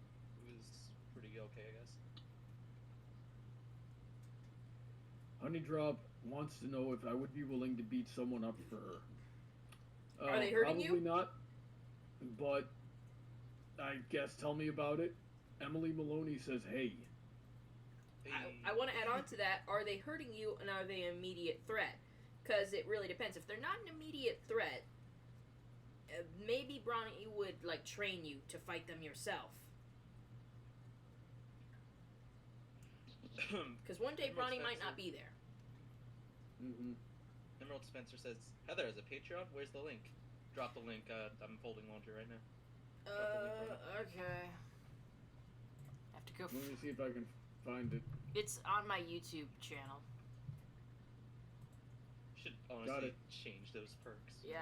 It was pretty okay, I guess. Honeydrop wants to know if I would be willing to beat someone up for her. Are they hurting probably you? Probably not, but I guess tell me about it. Emily Maloney says, hey. I want to add on to that. Are they hurting you, and are they an immediate threat? Because it really depends. If they're not an immediate threat, maybe Bronny would like train you to fight them yourself. Because one day Bronny might not be there. Mm-hmm. Emerald Spencer says, Heather has a Patreon. Where's the link? Drop the link. I'm folding laundry right now. Okay. Have to go. Let me see if I can find it. It's on my YouTube channel. Should Got honestly it. change those perks. Yeah.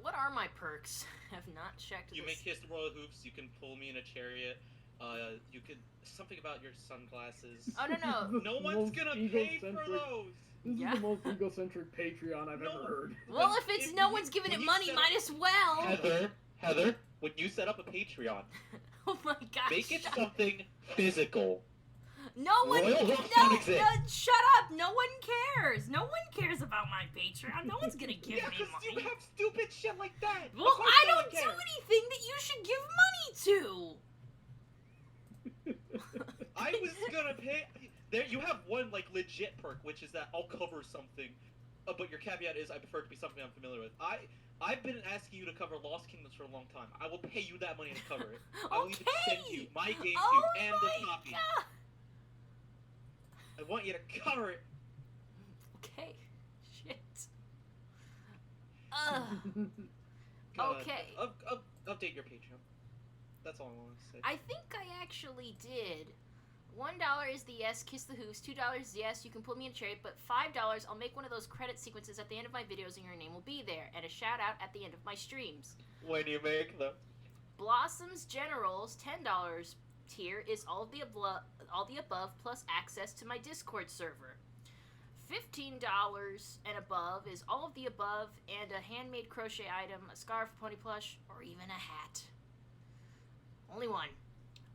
What are my perks? Have not checked. You this. make Kiss the Royal Hoops. You can pull me in a chariot. You could something about your sunglasses. Oh no. No one's gonna pay for those. This Yeah. is the most egocentric Patreon I've ever heard. Well, if it's no one's giving when it you money, set might up- as well. Heather, when you set up a Patreon, Oh my gosh. make it something physical. No one. Royal No, Hoops don't exist. shut up. No one cares. No one cares about my Patreon. No one's gonna give Yeah, me because you money. have stupid shit like that. Well, Of course I no one don't do cares. anything that you should give money to. I was gonna pay. There, you have one like legit perk, which is that I'll cover something, but your caveat is I prefer it to be something I'm familiar with. I've been asking you to cover Lost Kingdoms for a long time. I will pay you that money to cover it. I will even send you my GameCube Oh and the my copy. God. I want you to cover it. Okay. Shit. Ugh. God, Okay. Update your Patreon. That's all I want to say. I think I actually did. $1 is the yes, kiss the hoos. $2 is yes, you can put me in a chariot. But $5, I'll make one of those credit sequences at the end of my videos, and your name will be there, and a shout out at the end of my streams. When you make them. Blossoms Generals $10 tier is all the above plus access to my Discord server. $15 and above is all of the above and a handmade crochet item, a scarf, pony plush, or even a hat. Only one.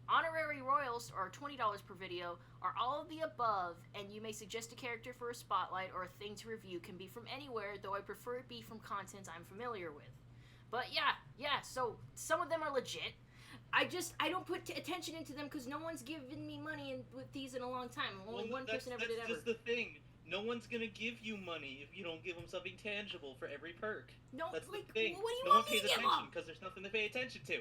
Honorary Royals, or $20 per video, are all of the above, and you may suggest a character for a spotlight or a thing to review. Can be from anywhere, though I prefer it be from content I'm familiar with. But yeah, so some of them are legit. I don't put attention into them because no one's given me money with these in a long time. Only one person ever did ever. That's just the thing. No one's gonna give you money if you don't give them something tangible for every perk. No, That's like, the thing. what do you no want one me pays to give attention them? because there's nothing to pay attention to.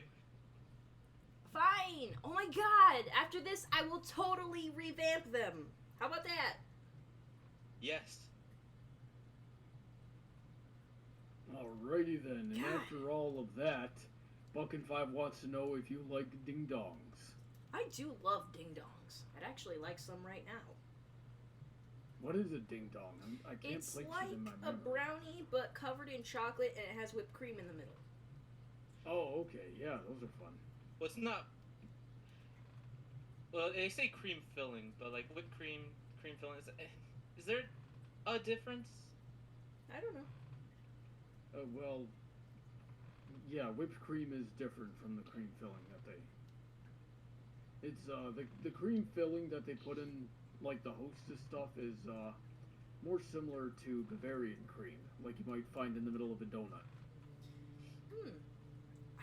Fine. Oh my God. After this, I will totally revamp them. How about that? Yes. Alrighty then, and God. after all of that, Buck5 wants to know if you like ding dongs. I do love ding dongs. I'd actually like some right now. What is a ding dong? I can't It's place like it in my a memory. brownie, but covered in chocolate, and it has whipped cream in the middle. Oh, okay, yeah, those are fun. Well, it's not. Well, they say cream filling, but like whipped cream filling. Is there a difference? I don't know. Well, yeah, whipped cream is different from the cream filling that they. It's the cream filling that they put in like the Hostess stuff is more similar to Bavarian cream, like you might find in the middle of a donut.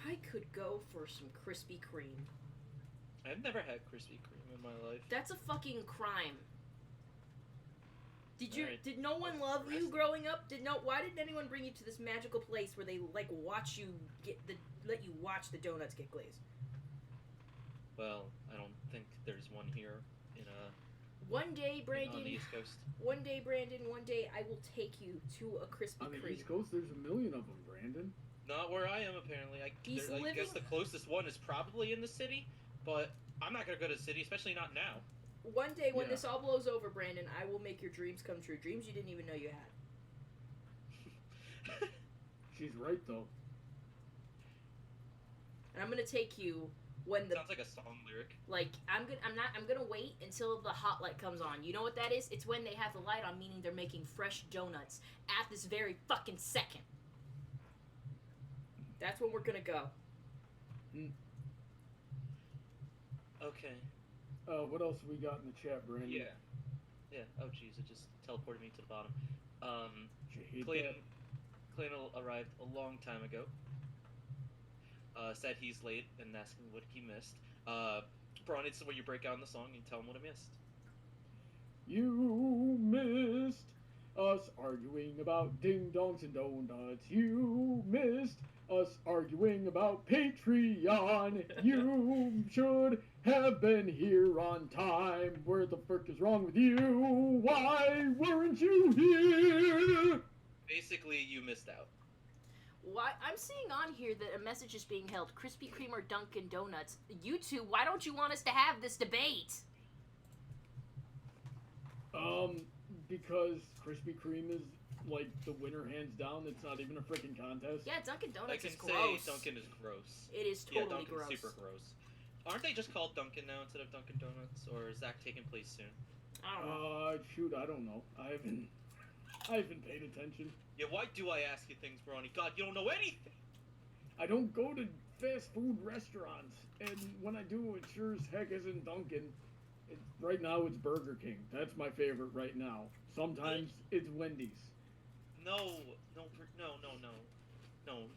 I could go for some Krispy Kreme. I've never had Krispy Kreme in my life. That's a fucking crime. Alright. Did no one love you growing up? Why didn't anyone bring you to this magical place where they like let you watch the donuts get glazed? Well, I don't think there's one here in One day, on Brandon. the East Coast. One day, Brandon. One day, I will take you to a Krispy On the Kreme. East Coast, there's a million of them, Brandon. Not where I am, apparently. I guess living- the closest one is probably in the city, but I'm not gonna go to the city, especially not now. one day when Yeah. this all blows over, Brandon, I will make your dreams come true. Dreams you didn't even know you had. She's right though. And I'm gonna take you when the Sounds like a song lyric. I'm gonna wait until the hot light comes on. You know what that is? It's when they have the light on, meaning they're making fresh donuts at this very fucking second. That's when we're gonna go. Okay. What else we got in the chat, Brandon? Yeah. Oh jeez, it just teleported me to the bottom. Did you hate Clayton arrived a long time ago. Said he's late and asking what he missed. Braun, it's where you break out in the song and tell him what I missed. You missed us arguing about ding-dongs and donuts. You missed us arguing about Patreon. You should have been here on time. Where the frick is wrong with you? Why weren't you here? Basically, you missed out. Why I'm seeing on here that a message is being held: Krispy Kreme or Dunkin' Donuts. You two, why don't you want us to have this debate? Because Krispy Kreme is like the winner hands down. It's not even a freaking contest. Yeah, Dunkin' I Donuts can is say gross. Dunkin' is gross. It is Yeah, totally Dunkin's gross. super gross. Aren't they just called Dunkin' now instead of Dunkin' Donuts? Or is that taking place soon? I don't know. Shoot, I don't know. I haven't paid attention. Yeah, why do I ask you things, Brawny? God, you don't know anything! I don't go to fast food restaurants, and when I do, it sure as heck isn't Dunkin'. Right now, it's Burger King. That's my favorite right now. Sometimes it's Wendy's. No.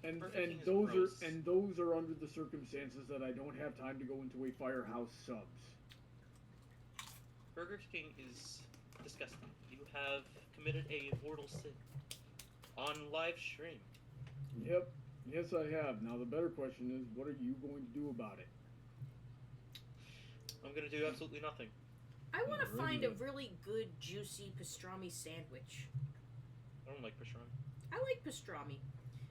And Burger King is those gross. are under the circumstances that I don't have time to go into a Firehouse Subs. Burger King is disgusting. You have committed a mortal sin on live stream. Yep. Yes, I have. Now the better question is, what are you going to do about it? I'm gonna do absolutely nothing. I want to Alrighty find a then. really good, juicy pastrami sandwich. I don't like pastrami. I like pastrami.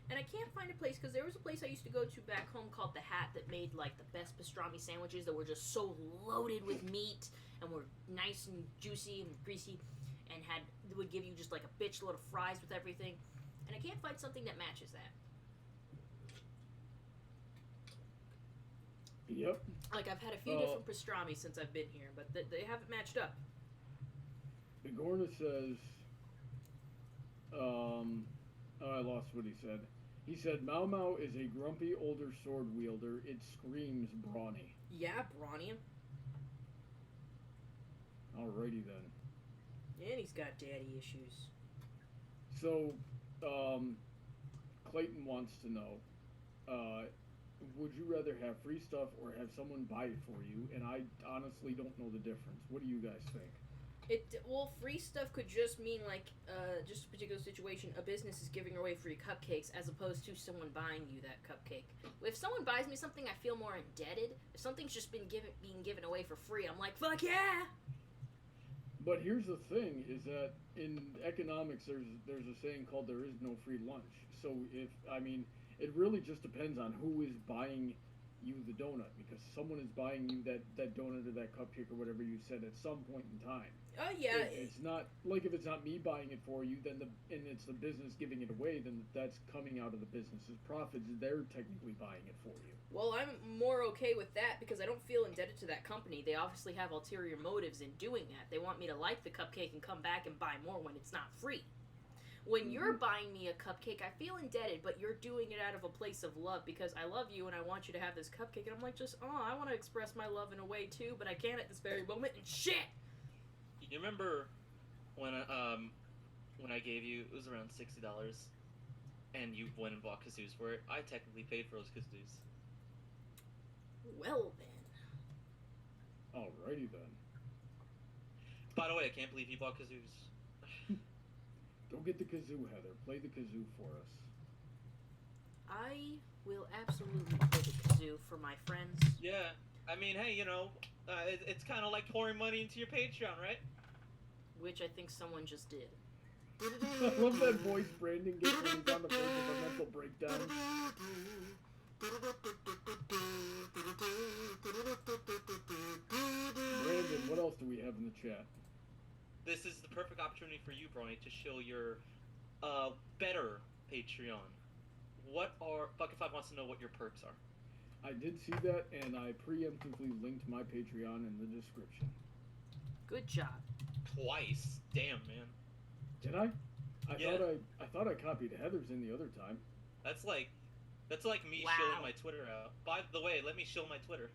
And I can't find a place, because there was a place I used to go to back home called The Hat that made, like, the best pastrami sandwiches that were just so loaded with meat and were nice and juicy and greasy and would give you just, like, a bitch load of fries with everything. And I can't find something that matches that. Yep. Like, I've had a few different pastrami since I've been here, but they haven't matched up. Bigorna says, I lost what he said. He said, Mau Mau is a grumpy older sword wielder. It screams brawny. Yeah, brawny. Alrighty then. And he's got daddy issues. So, Clayton wants to know, would you rather have free stuff or have someone buy it for you? And I honestly don't know the difference. What do you guys think? Free stuff could just mean, like, just a particular situation, a business is giving away free cupcakes as opposed to someone buying you that cupcake. If someone buys me something, I feel more indebted. If something's just being given away for free, I'm like, fuck yeah! But here's the thing, is that in economics, there's a saying called there is no free lunch. So it really just depends on who is buying you the donut, because someone is buying you that donut or that cupcake or whatever you said at some point in time. Oh, yeah. It's not, like, if it's not me buying it for you, and it's the business giving it away, then that's coming out of the business's profits. They're technically buying it for you. Well, I'm more okay with that because I don't feel indebted to that company. They obviously have ulterior motives in doing that. They want me to like the cupcake and come back and buy more when it's not free. When you're buying me a cupcake, I feel indebted, but you're doing it out of a place of love because I love you and I want you to have this cupcake. And I'm like, I want to express my love in a way too, but I can't at this very moment. And shit! You remember when I gave you, it was around $60, and you went and bought kazoos for it? I technically paid for those kazoos. Well then. Alrighty then. By the way, I can't believe you bought kazoos. Go get the kazoo, Heather. Play the kazoo for us. I will absolutely play the kazoo for my friends. Yeah, I mean, hey, it's kind of like pouring money into your Patreon, right? Which I think someone just did. I love that voice Brandon gets when he's on the verge of a mental breakdown. Brandon, what else do we have in the chat? This is the perfect opportunity for you, Bronny, to show your better Patreon. Bucket5 wants to know what your perks are. I did see that, and I preemptively linked my Patreon in the description. Good job. Twice? Damn, man. Did I? Yeah. I thought I copied Heather's in the other time. That's like me Wow. shilling my Twitter out. By the way, let me shill my Twitter.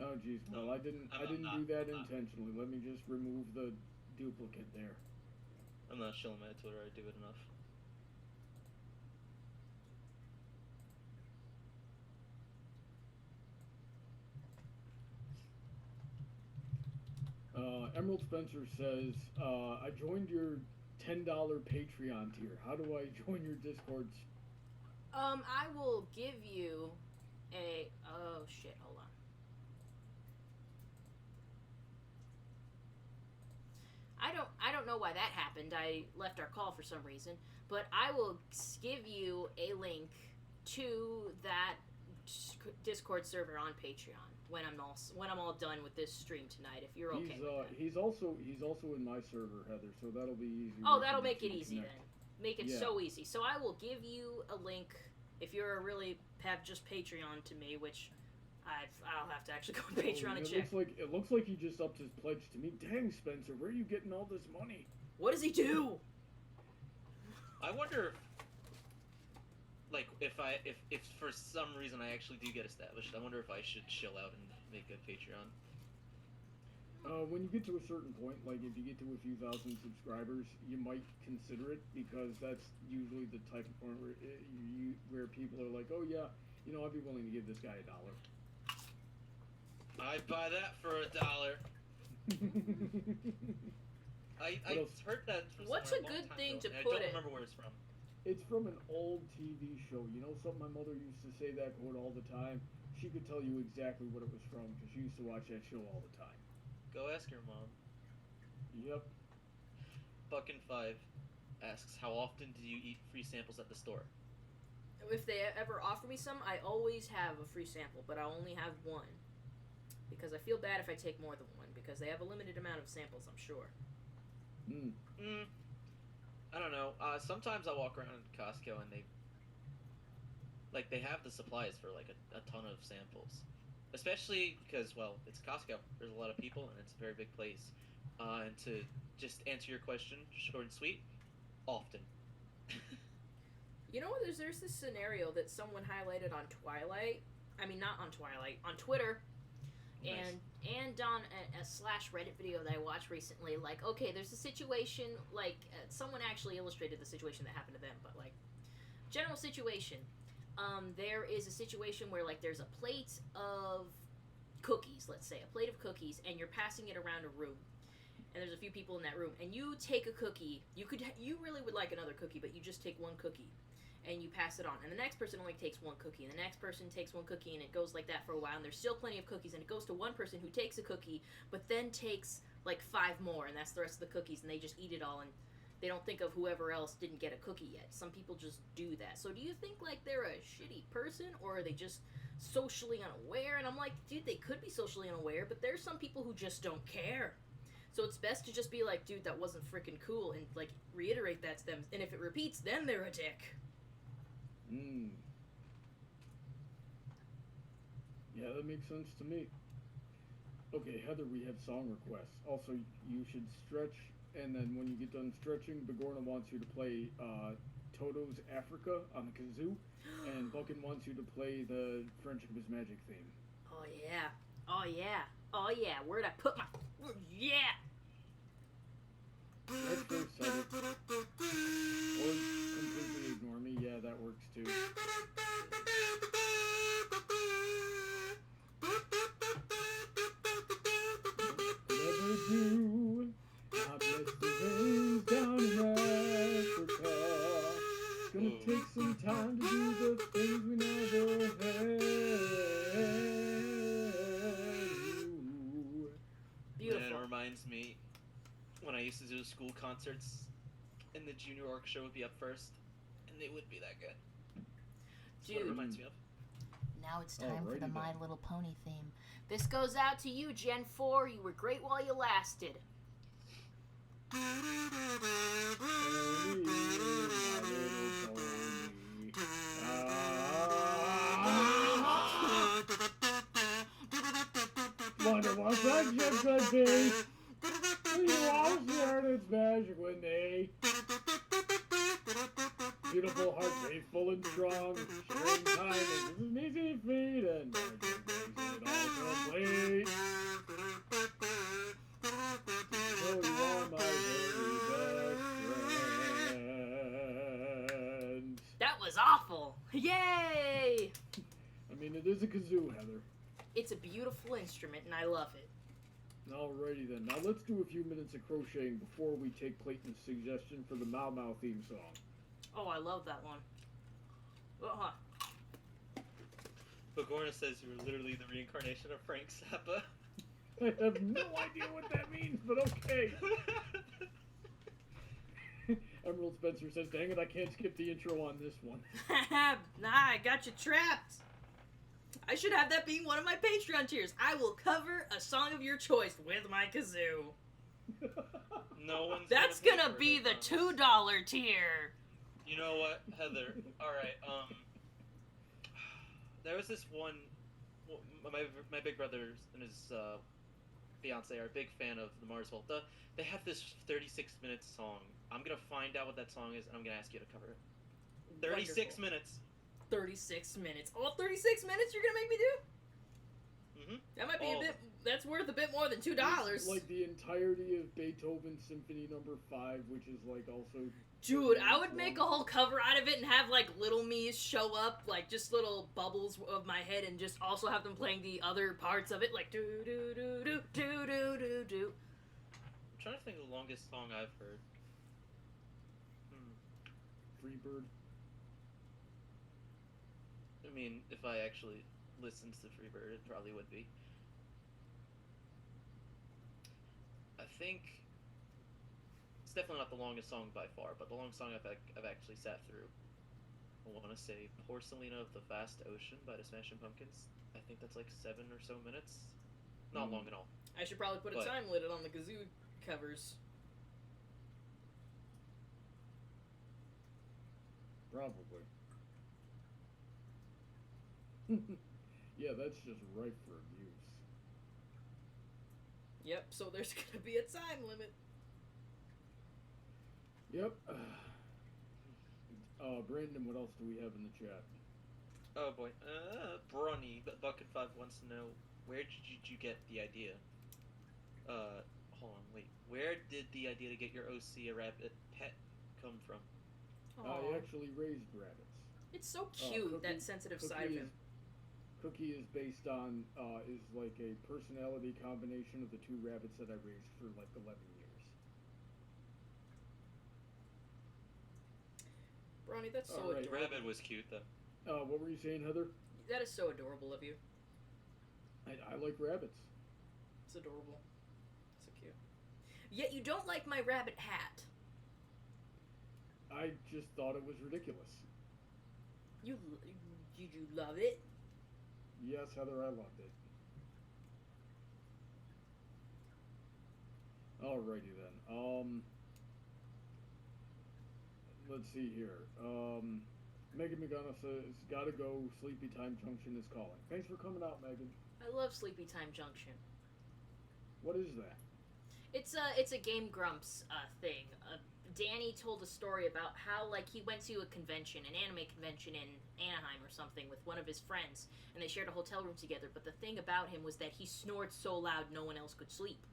Oh jeez, well No, I didn't I'm not. do that I'm not. intentionally. Let me just remove the duplicate there. I'm not shilling my Twitter. I do it enough. Emerald Spencer says, I joined your $10 Patreon tier. How do I join your Discord? I will give you a. Oh shit! Hold on. I don't know why that happened. I left our call for some reason, but I will give you a link to that Discord server on Patreon when I'm all done with this stream tonight. If you're okay with that. He's also in my server, Heather. So that'll be easy. Oh, that'll make it easy connect. then. Make it so easy. So I will give you a link if you're really have just Patreon to me, which I'll have to actually go on Patreon and check. It looks like he just upped his pledge to me. Dang, Spencer, where are you getting all this money? What does he do? I wonder, like, if for some reason I actually do get established, I wonder if I should chill out and make a Patreon. When you get to a certain point, like if you get to a few thousand subscribers, you might consider it, because that's usually the type of point where people are like, oh yeah, you know, I'd be willing to give this guy $1. I'd buy that for $1. I heard that from What's somewhere a good long time thing ago, to and put I don't it? remember where it's from. It's from an old TV show. You know something? My mother used to say that quote all the time. She could tell you exactly what it was from, because she used to watch that show all the time. Go ask your mom. Yep. Buckin5 asks, how often do you eat free samples at the store? If they ever offer me some, I always have a free sample, but I only have one. Because I feel bad if I take more than one, because they have a limited amount of samples, I'm sure. I don't know. Sometimes I walk around Costco and they have the supplies for like a ton of samples. Especially because, well, it's Costco. There's a lot of people and it's a very big place. And to just answer your question, short and sweet, often. You know, there's this scenario that someone highlighted on Twilight. I mean, not on Twilight, on Twitter. Nice. And on a / Reddit video that I watched recently, like, okay, there's a situation, like, someone actually illustrated the situation that happened to them, but, like, general situation, there is a situation where, like, there's a plate of cookies, let's say, a plate of cookies, and you're passing it around a room, and there's a few people in that room, and you take a cookie, you really would like another cookie, but you just take one cookie, and you pass it on, and the next person only takes one cookie, and the next person takes one cookie, and it goes like that for a while, and there's still plenty of cookies, and it goes to one person who takes a cookie, but then takes like 5 more, and that's the rest of the cookies, and they just eat it all, and they don't think of whoever else didn't get a cookie yet. Some people just do that. So do you think like they're a shitty person, or are they just socially unaware? And I'm like, dude, they could be socially unaware, but there's some people who just don't care. So it's best to just be like, dude, that wasn't freaking cool, and like reiterate that to them, and if it repeats, then they're a dick. Yeah, that makes sense to me. Okay, Heather, we have song requests. Also, you should stretch, and then when you get done stretching, Bigorna wants you to play Toto's Africa on the kazoo, and Buckin wants you to play the Friendship is Magic theme. Oh yeah. Oh yeah. Oh yeah. Where'd I put my... Yeah! Let's go set it. Or completely ignore me. Yeah, that works too. Never do. I bless the rains down in Africa. It's gonna take some time to do the things we never had. Beautiful. And it reminds me when I used to do school concerts, and the junior orchestra would be up first, and they would be that good. That's what it Dude, reminds me of. Now it's time for the Alrighty My then. Little Pony theme. This goes out to you, Gen 4. You were great while you lasted. Pony, my little pony. Wonder what friendship could be. You all shared its magic with me. Beautiful heart, faithful and strong. Sharing time is an easy feat, and magic makes it all complete. So you are my very best friend. That was awful. Yay! I mean, it is a kazoo, Heather. It's a beautiful instrument, and I love it. Alrighty then. Now let's do a few minutes of crocheting before we take Clayton's suggestion for the Mau Mau theme song. Oh, I love that one. Uh-huh. Bogorna says you were literally the reincarnation of Frank Zappa. I have no idea what that means, but okay. Emerald Spencer says, dang it, I can't skip the intro on this one. Nah, I got you trapped. I should have that being one of my Patreon tiers. I will cover a song of your choice with my kazoo. No one's That's pay gonna for be it, the I promise. $2 tier. You know what, Heather? Alright, there was this one. My big brother and his fiance are a big fan of the Mars Volta. They have this 36-minute song. I'm gonna find out what that song is, and I'm gonna ask you to cover it. 36 Wonderful. minutes. 36 minutes. All 36 minutes you're gonna make me do? Mm-hmm. That might be All a of bit. That's worth a bit more than $2. It's like the entirety of Beethoven's Symphony Number 5, which is like also. Dude, I would make a whole cover out of it and have like little me's show up, like just little bubbles of my head, and just also have them playing the other parts of it, like do do do do do do do do. I'm trying to think of the longest song I've heard. Freebird. I mean, if I actually listened to Freebird, it probably would be. I think it's definitely not the longest song by far, but the longest song I've actually sat through. I want to say Porcelina of the Vast Ocean by the Smashing Pumpkins. I think that's like 7 or so minutes. Not long at all. I should probably put a But- time limit on the kazoo covers. Probably. Yeah, that's just ripe for abuse. Yep, so there's gonna be a time limit. Yep. Brandon, what else do we have in the chat? Oh boy. Bronny Bucket5 wants to know, where did you get the idea? Hold on, wait. Where did the idea to get your OC a rabbit pet come from? I actually raised rabbits. It's so cute, Cookie- that sensitive side of him. Cookie is based on, is like a personality combination of the two rabbits that I raised for like 11 years. Bronny, that's so Alright. The adorable. rabbit was cute though. What were you saying, Heather? That is so adorable of you. I like rabbits. It's adorable. So cute. Yet you don't like my rabbit hat. I just thought it was ridiculous. Did you love it? Yes, Heather, I loved it. Alrighty then. Let's see here. Megan McGonough says, gotta go, Sleepy Time Junction is calling. Thanks for coming out, Megan. I love Sleepy Time Junction. What is that? It's a Game Grumps thing. Danny told a story about how like he went to a convention, an anime convention in Anaheim or something, with one of his friends, and they shared a hotel room together. But the thing about him was that he snored so loud no one else could sleep.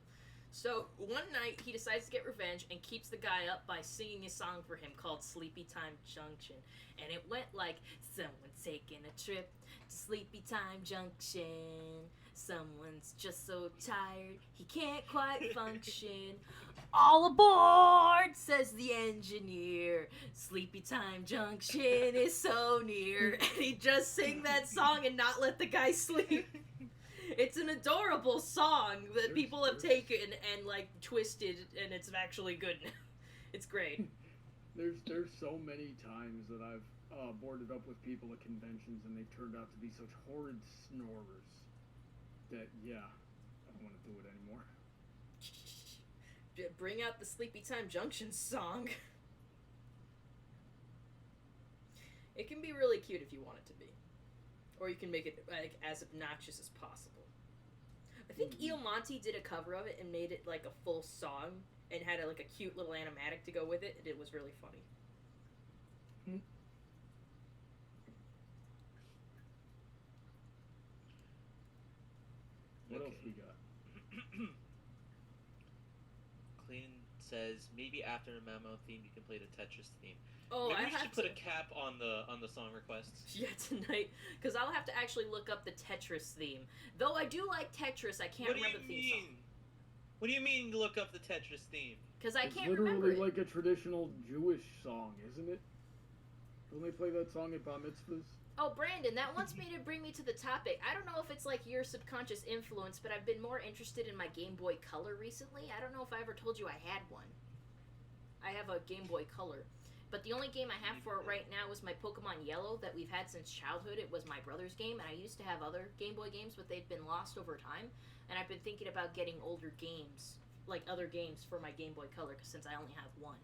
So one night he decides to get revenge and keeps the guy up by singing a song for him called Sleepy Time Junction. And it went like, someone's taking a trip to Sleepy Time Junction. Someone's just so tired he can't quite function. All aboard, says the engineer. Sleepy Time Junction is so near. And he just sing that song and not let the guy sleep. It's an adorable song that people have taken and like twisted, and it's actually good. It's great. There's so many times that I've boarded up with people at conventions and they turned out to be such horrid snorers that I don't want to do it anymore. Bring out the Sleepy Time Junction song. It can be really cute if you want it to be. Or you can make it like as obnoxious as possible. I think Il Monte did a cover of it and made it like a full song and had like a cute little animatic to go with it, and it was really funny. What else we got? Clean says maybe after the Memo theme you can play the Tetris theme. Oh, Maybe I we have should to put a cap on the song requests. Yeah, tonight, because I'll have to actually look up the Tetris theme. Though I do like Tetris, I can't remember the theme song. What do you mean look up the Tetris theme? Because I can't remember It's it. literally like a traditional Jewish song, isn't it? Don't they play that song at bar mitzvahs? Oh, Brandon, that wants me to bring me to the topic. I don't know if it's like your subconscious influence, but I've been more interested in my Game Boy Color recently. I don't know if I ever told you I had one. I have a Game Boy Color. But the only game I have for it right now is my Pokemon Yellow that we've had since childhood. It was my brother's game, and I used to have other Game Boy games, but they've been lost over time. And I've been thinking about getting older games, like other games for my Game Boy Color, since I only have one.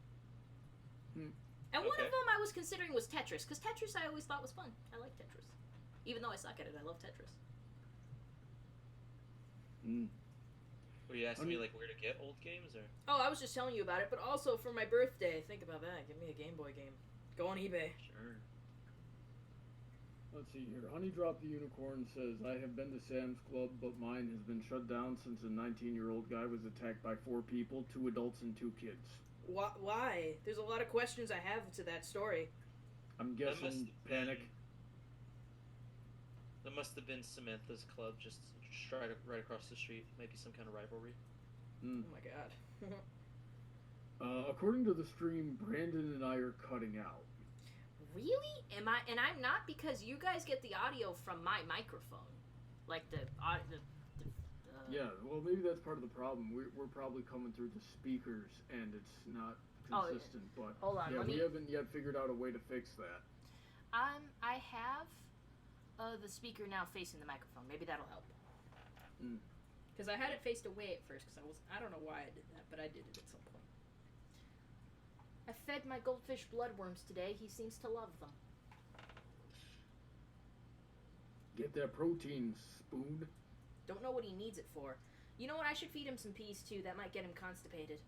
And one of them I was considering was Tetris, because Tetris I always thought was fun. I like Tetris. Even though I suck at it, I love Tetris. Were you asking me like where to get old games, or? Oh, I was just telling you about it, but also for my birthday, think about that. Give me a Game Boy game. Go on eBay. Sure. Let's see here. Honey Drop the Unicorn says, I have been to Sam's Club, but mine has been shut down since a 19-year-old guy was attacked by 4 people, 2 adults and 2 kids. Why? There's a lot of questions I have to that story. I'm guessing panic. That must have been Samantha's club, just right across the street. Maybe some kind of rivalry. Oh my god. According to the stream, Brandon and I are cutting out. Really? Am I? And I'm not, because you guys get the audio from my microphone, like the audio. Yeah, well, maybe that's part of the problem. We're probably coming through the speakers, and it's not consistent. Oh, yeah. But hold on, yeah, we haven't yet figured out a way to fix that. I have the speaker now facing the microphone. Maybe that'll help. Because I had it faced away at first, because I don't know why I did that, but I did it at some point. I fed my goldfish bloodworms today. He seems to love them. Get that protein, Spoon. Don't know what he needs it for. You know what? I should feed him some peas too. That might get him constipated.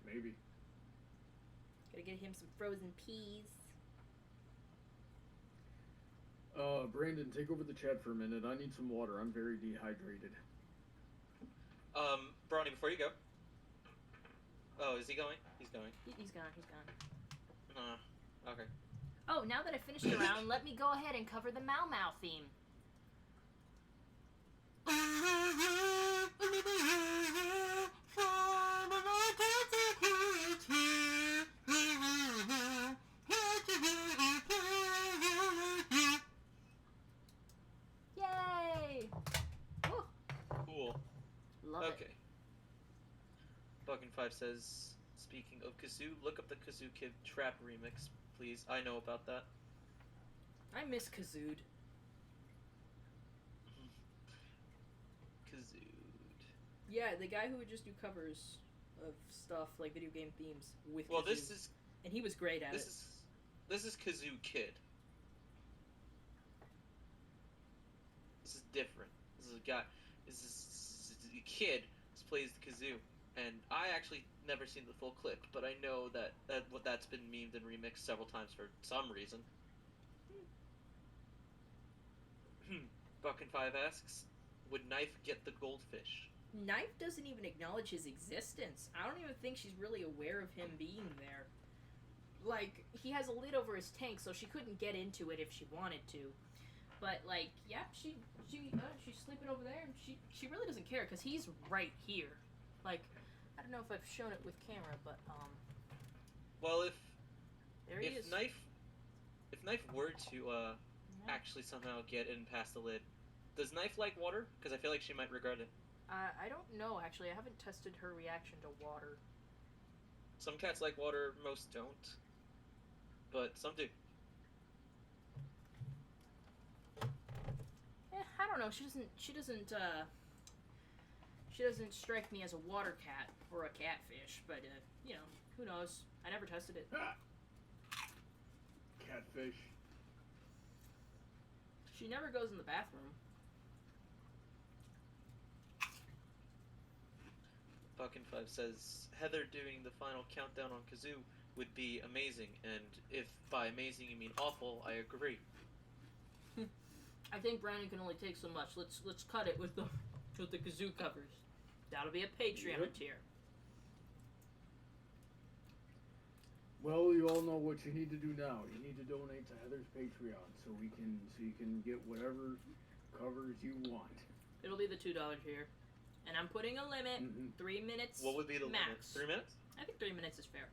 Maybe. Gotta get him some frozen peas. Brandon, take over the chat for a minute. I need some water. I'm very dehydrated. Brownie, before you go. Oh, is he going? He's going. He's gone. He's gone. Okay. Oh, now that I finished the round, let me go ahead and cover the Mau Mau theme. Yay! Ooh. Cool. Love it. Okay. Buckin5 says, speaking of kazoo, look up the Kazoo Kid Trap remix, please. I know about that. I miss Kazood. Kazood. Yeah, the guy who would just do covers of stuff like video game themes with Well, Kazoo. this is and he was great at it. This is Kazoo Kid. This is different. This is a guy. This is a kid who plays the kazoo, and I actually never seen the full clip, but I know that's been memed and remixed several times for some reason. Buckin5 asks, would Knife get the goldfish? Knife doesn't even acknowledge his existence. I don't even think she's really aware of him being there. Like, he has a lid over his tank, so she couldn't get into it if she wanted to. But, like, yeah, she's sleeping over there, and she really doesn't care, because he's right here. Like, I don't know if I've shown it with camera, but, Well, there he is. if Knife were to, actually somehow get in past the lid, does Knife like water? Because I feel like she might regret it. I don't know, actually. I haven't tested her reaction to water. Some cats like water, most don't, but some do. I don't know. She doesn't strike me as a water cat or a catfish, but who knows? I never tested it. Catfish. She never goes in the bathroom. Falcon5 says Heather doing the final countdown on Kazoo would be amazing, and if by amazing you mean awful, I agree. I think Brandon can only take so much. Let's cut it with the kazoo covers. That'll be a Patreon tier. Well, you all know what you need to do now. You need to donate to Heather's Patreon so you can get whatever covers you want. It'll be the $2 tier, and I'm putting a limit. 3 minutes. What would be the max? limit? 3 minutes? I think 3 minutes is fair.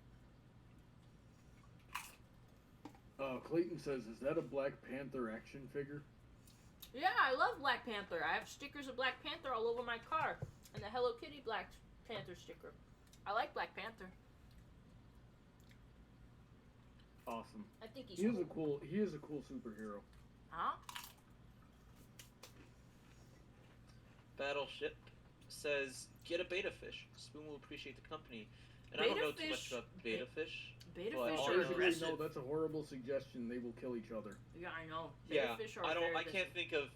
Clayton says, "Is that a Black Panther action figure?" Yeah, I love Black Panther. I have stickers of Black Panther all over my car, and the Hello Kitty Black Panther sticker. I like Black Panther. Awesome. I think he's He is a cool superhero. Huh? Battleship says, get a beta fish. Spoon will appreciate the company. And Beta I don't know fish- too much about beta fish. Beta Well, fish all are I know is- aggressive. No, that's a horrible suggestion. They will kill each other. Yeah, I know. Beta fish are very I aggressive. can't think of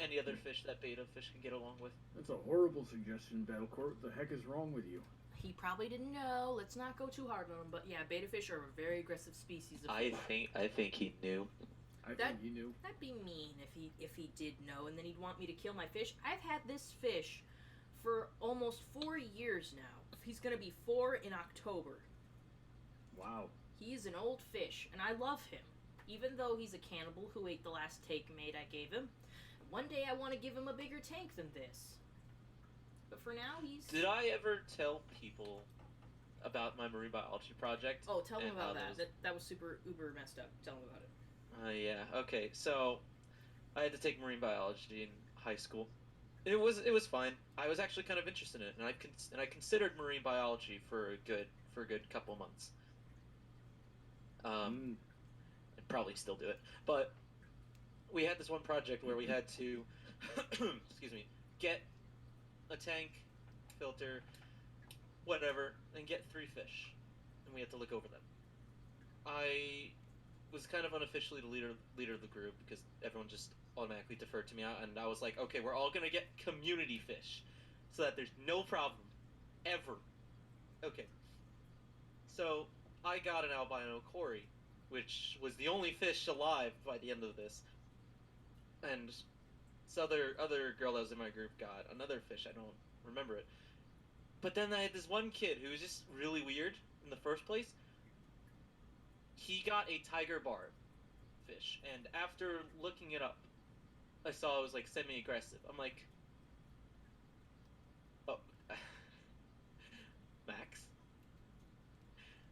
any other fish that beta fish can get along with. That's a horrible suggestion, Battlecourt. The heck is wrong with you? He probably didn't know. Let's not go too hard on him. But yeah, beta fish are a very aggressive species of fish. I think he knew. I think he knew. That'd be mean if he did know, and then he'd want me to kill my fish. I've had this fish for almost 4 years now. He's gonna be 4 in October. Wow. He's an old fish, and I love him. Even though he's a cannibal who ate the last take mate I gave him. One day I want to give him a bigger tank than this. But for now, he's... Did I ever tell people about my marine biology project? Oh, tell me and about how that. those- That was super uber messed up. Tell me about it. Yeah. Okay. So, I had to take marine biology in high school. It was fine. I was actually kind of interested in it, and I considered marine biology for a good couple months. I'd probably still do it, but we had this one project where we had to, excuse me, get a tank, filter, whatever, and get 3 fish, and we had to look over them. I was kind of unofficially the leader of the group because everyone just automatically deferred to me, and I was like, okay, we're all gonna get community fish, so that there's no problem, ever. Okay. So I got an albino Cory, which was the only fish alive by the end of this, and this other girl that was in my group got another fish. I don't remember it, but then I had this one kid who was just really weird in the first place. He got a tiger barb fish, and after looking it up, I saw it was like semi-aggressive. I'm like, oh, Max,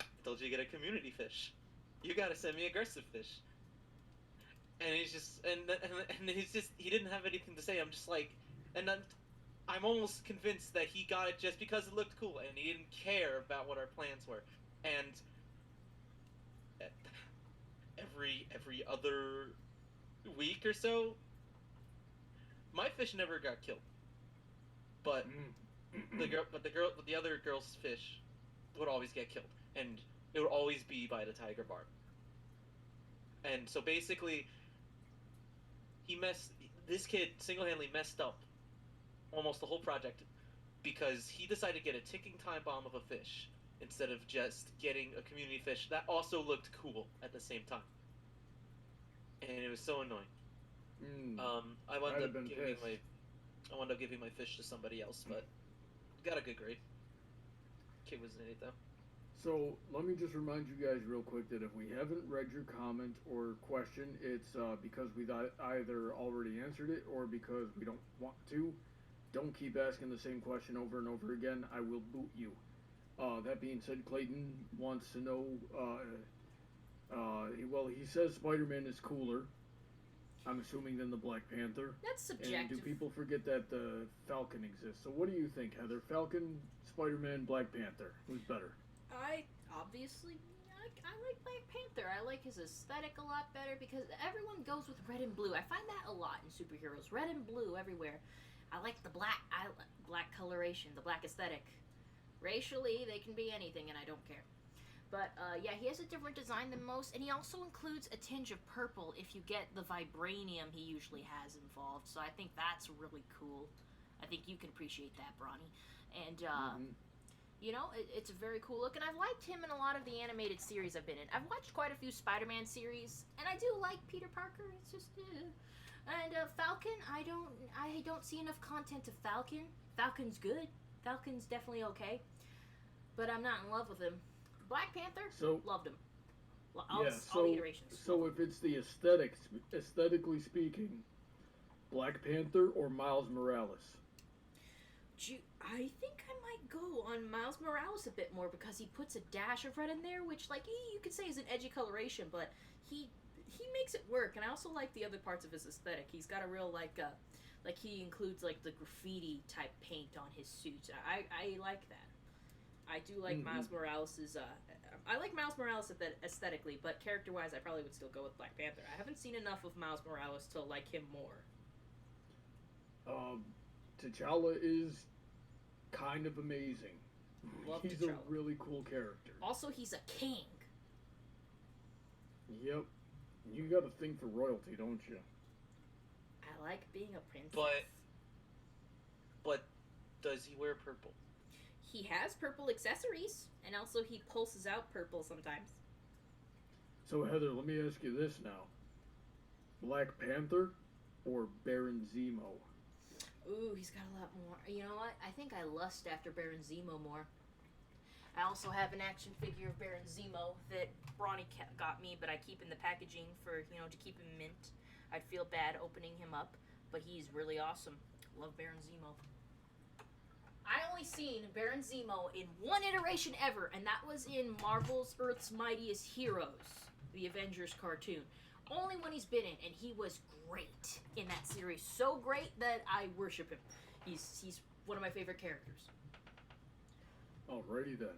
I told you to get a community fish. You got a semi-aggressive fish. And he's just, and he's just, he didn't have anything to say. I'm just like, and I'm almost convinced that he got it just because it looked cool, and he didn't care about what our plans were. And every other week or so, my fish never got killed. But the other girl's fish would always get killed, and it would always be by the tiger barb. And so basically, this kid single-handedly messed up almost the whole project because he decided to get a ticking time bomb of a fish instead of just getting a community fish that also looked cool at the same time. And it was so annoying. I wound up giving my fish to somebody else, but got a good grade. Kid was an 8 though. So let me just remind you guys real quick that if we haven't read your comment or question, it's because we either already answered it or because we don't want to. Don't keep asking the same question over and over again. I will boot you. That being said, Clayton wants to know, he says Spider-Man is cooler, I'm assuming, than the Black Panther. That's And subjective. do people forget that the Falcon exists? So what do you think, Heather? Falcon, Spider-Man, Black Panther? Who's better? I obviously I like Black Panther. I like his aesthetic a lot better because everyone goes with red and blue. I find that a lot in superheroes. Red and blue everywhere. I like the black coloration, the black aesthetic. Racially, they can be anything, and I don't care. But yeah, he has a different design than most, and he also includes a tinge of purple if you get the vibranium he usually has involved. So I think that's really cool. I think you can appreciate that, Bronny. And you know, it's a very cool look, and I've liked him in a lot of the animated series I've been in. I've watched quite a few Spider-Man series, and I do like Peter Parker. It's just, and Falcon, I don't see enough content of Falcon. Falcon's good. Falcon's definitely okay, but I'm not in love with him. Black Panther, loved him. All the iterations. So if it's the aesthetically speaking, Black Panther or Miles Morales? I think I might go on Miles Morales a bit more because he puts a dash of red in there, which, like, you could say is an edgy coloration, but he makes it work. And I also like the other parts of his aesthetic. He's got a real like he includes like the graffiti type paint on his suits. I like that. I do like Miles Morales's. I like Miles Morales aesthetically, but character-wise, I probably would still go with Black Panther. I haven't seen enough of Miles Morales to like him more. T'Challa is kind of amazing. Love He's T'Challa. a really cool character. Also, he's a king. Yep. You got a thing for royalty, don't you? I like being a princess. But does he wear purple? He has purple accessories, and also he pulses out purple sometimes. So Heather, let me ask you this now: Black Panther or Baron Zemo? Ooh, he's got a lot more. You know what? I think I lust after Baron Zemo more. I also have an action figure of Baron Zemo that Bronny got me, but I keep in the packaging for, to keep him mint. I'd feel bad opening him up, but he's really awesome. Love Baron Zemo. I only seen Baron Zemo in one iteration ever, and that was in Marvel's Earth's Mightiest Heroes, the Avengers cartoon. Only when he's been in, and he was great in that series. So great that I worship him. He's one of my favorite characters. Alrighty then.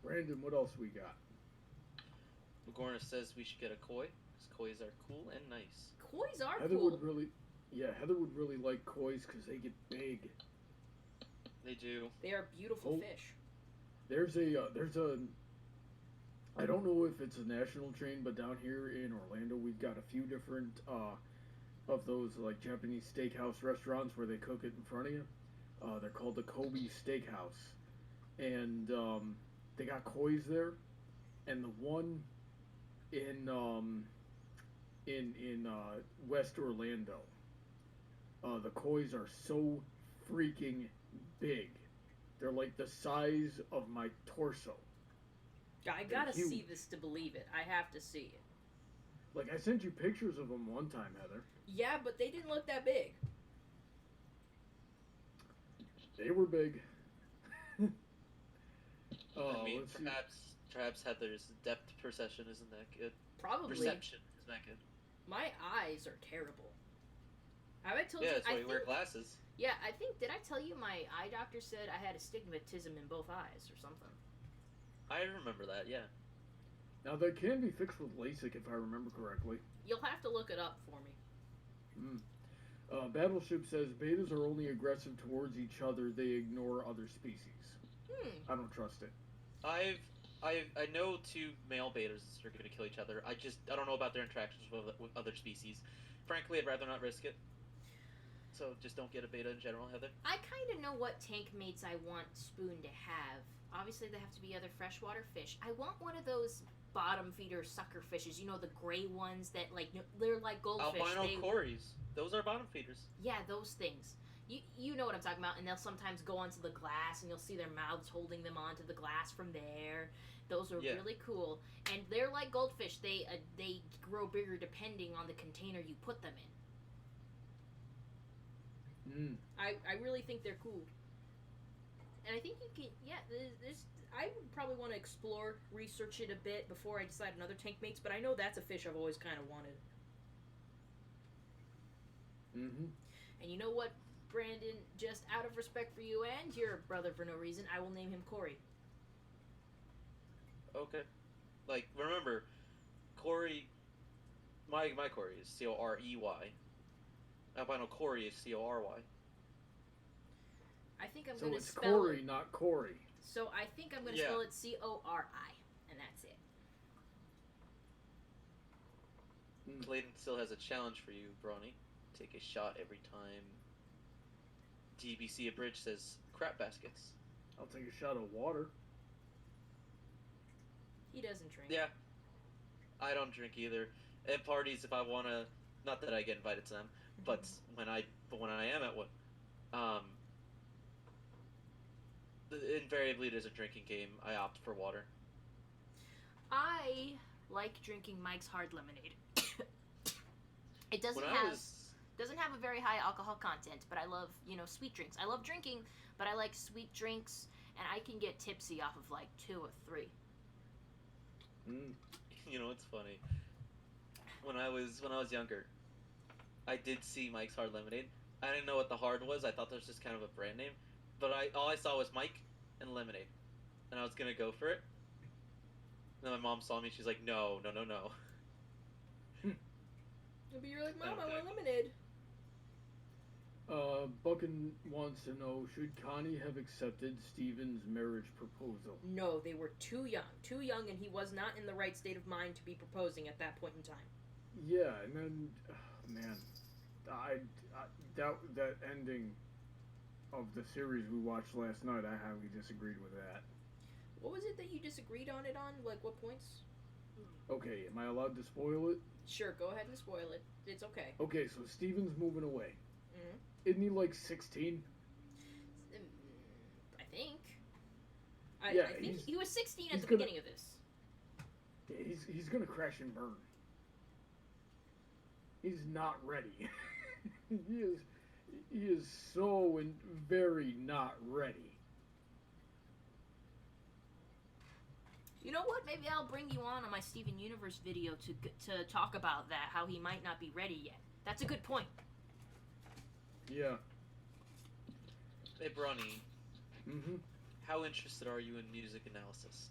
Brandon, what else we got? Magorna says we should get a koi, because kois are cool and nice. Kois are Heather cool. Heather would really like kois because they get big. They do. They are beautiful fish. There's a I don't know if it's a national chain, but down here in Orlando, we've got a few different of those like Japanese steakhouse restaurants where they cook it in front of you. They're called the Kobe Steakhouse, and they got kois there, and the one in West Orlando, the kois are so freaking big. They're like the size of my torso. I gotta see this to believe it. I have to see it. Like, I sent you pictures of them one time, Heather. Yeah, but they didn't look that big. They were big. I mean, perhaps Heather's depth perception isn't that good. Probably. Perception is not good. My eyes are terrible. Have I told you? Yeah, that's why you wear glasses. Yeah, I think, did I tell you my eye doctor said I had astigmatism in both eyes or something? I remember that, yeah. Now, that can be fixed with LASIK, if I remember correctly. You'll have to look it up for me. Battleship says, betas are only aggressive towards each other. They ignore other species. I don't trust it. I know two male betas are going to kill each other. I don't know about their interactions with other species. Frankly, I'd rather not risk it. So just don't get a beta in general, Heather. I kind of know what tank mates I want Spoon to have. Obviously, they have to be other freshwater fish. I want one of those bottom feeder sucker fishes. You know, the gray ones that, like, they're like goldfish. Albino cories. Those are bottom feeders. Yeah, those things. You know what I'm talking about. And they'll sometimes go onto the glass, and you'll see their mouths holding them onto the glass from there. Those are really cool. And they're like goldfish. They grow bigger depending on the container you put them in. I really think they're cool. And I think you can, I would probably want to explore, research it a bit before I decide another tank mates, but I know that's a fish I've always kind of wanted. And you know what, Brandon, just out of respect for you and your brother for no reason, I will name him Corey. Okay. Like, remember, Corey, my Corey is Corey. Albino Corey is Cory. I think I'm So gonna it's spell Corey, it. not Corey. So I think I'm gonna Yeah. spell it Cori, and that's it. Clayton still has a challenge for you, Brawny. Take a shot every time DBC Abridged says crap baskets. I'll take a shot of water. He doesn't drink. Yeah, I don't drink either. At parties, if I wanna, not that I get invited to them, but when I am at one, um, invariably there's a drinking game. I opt for water. I like drinking Mike's Hard Lemonade. It doesn't When have I was doesn't have a very high alcohol content, but I love, sweet drinks. I love drinking, but I like sweet drinks, and I can get tipsy off of like 2 or 3. You know, it's funny. When I was younger, I did see Mike's Hard Lemonade. I didn't know what the hard was. I thought that was just kind of a brand name. But all I saw was Mike and lemonade, and I was gonna go for it. And then my mom saw me. She's like, "No, no, no, no." But you're like, Mom, I Okay. want lemonade. Buckin wants to know, should Connie have accepted Steven's marriage proposal? No, they were too young, and he was not in the right state of mind to be proposing at that point in time. Yeah, and then, man, that ending of the series we watched last night, I highly disagreed with that. What was it that you disagreed on it on? Like, what points? Okay, am I allowed to spoil it? Sure, go ahead and spoil it. It's okay. Okay, so Steven's moving away. Mhm. Isn't he like 16? I think. Yeah, I think he was 16 at he's the gonna- beginning of this. Yeah, he's gonna crash and burn. He's not ready. he is so very not ready. You know what? Maybe I'll bring you on my Steven Universe video to talk about that, how he might not be ready yet. That's a good point. Yeah. Hey, Bronny, Mm-hmm. how interested are you in music analysis?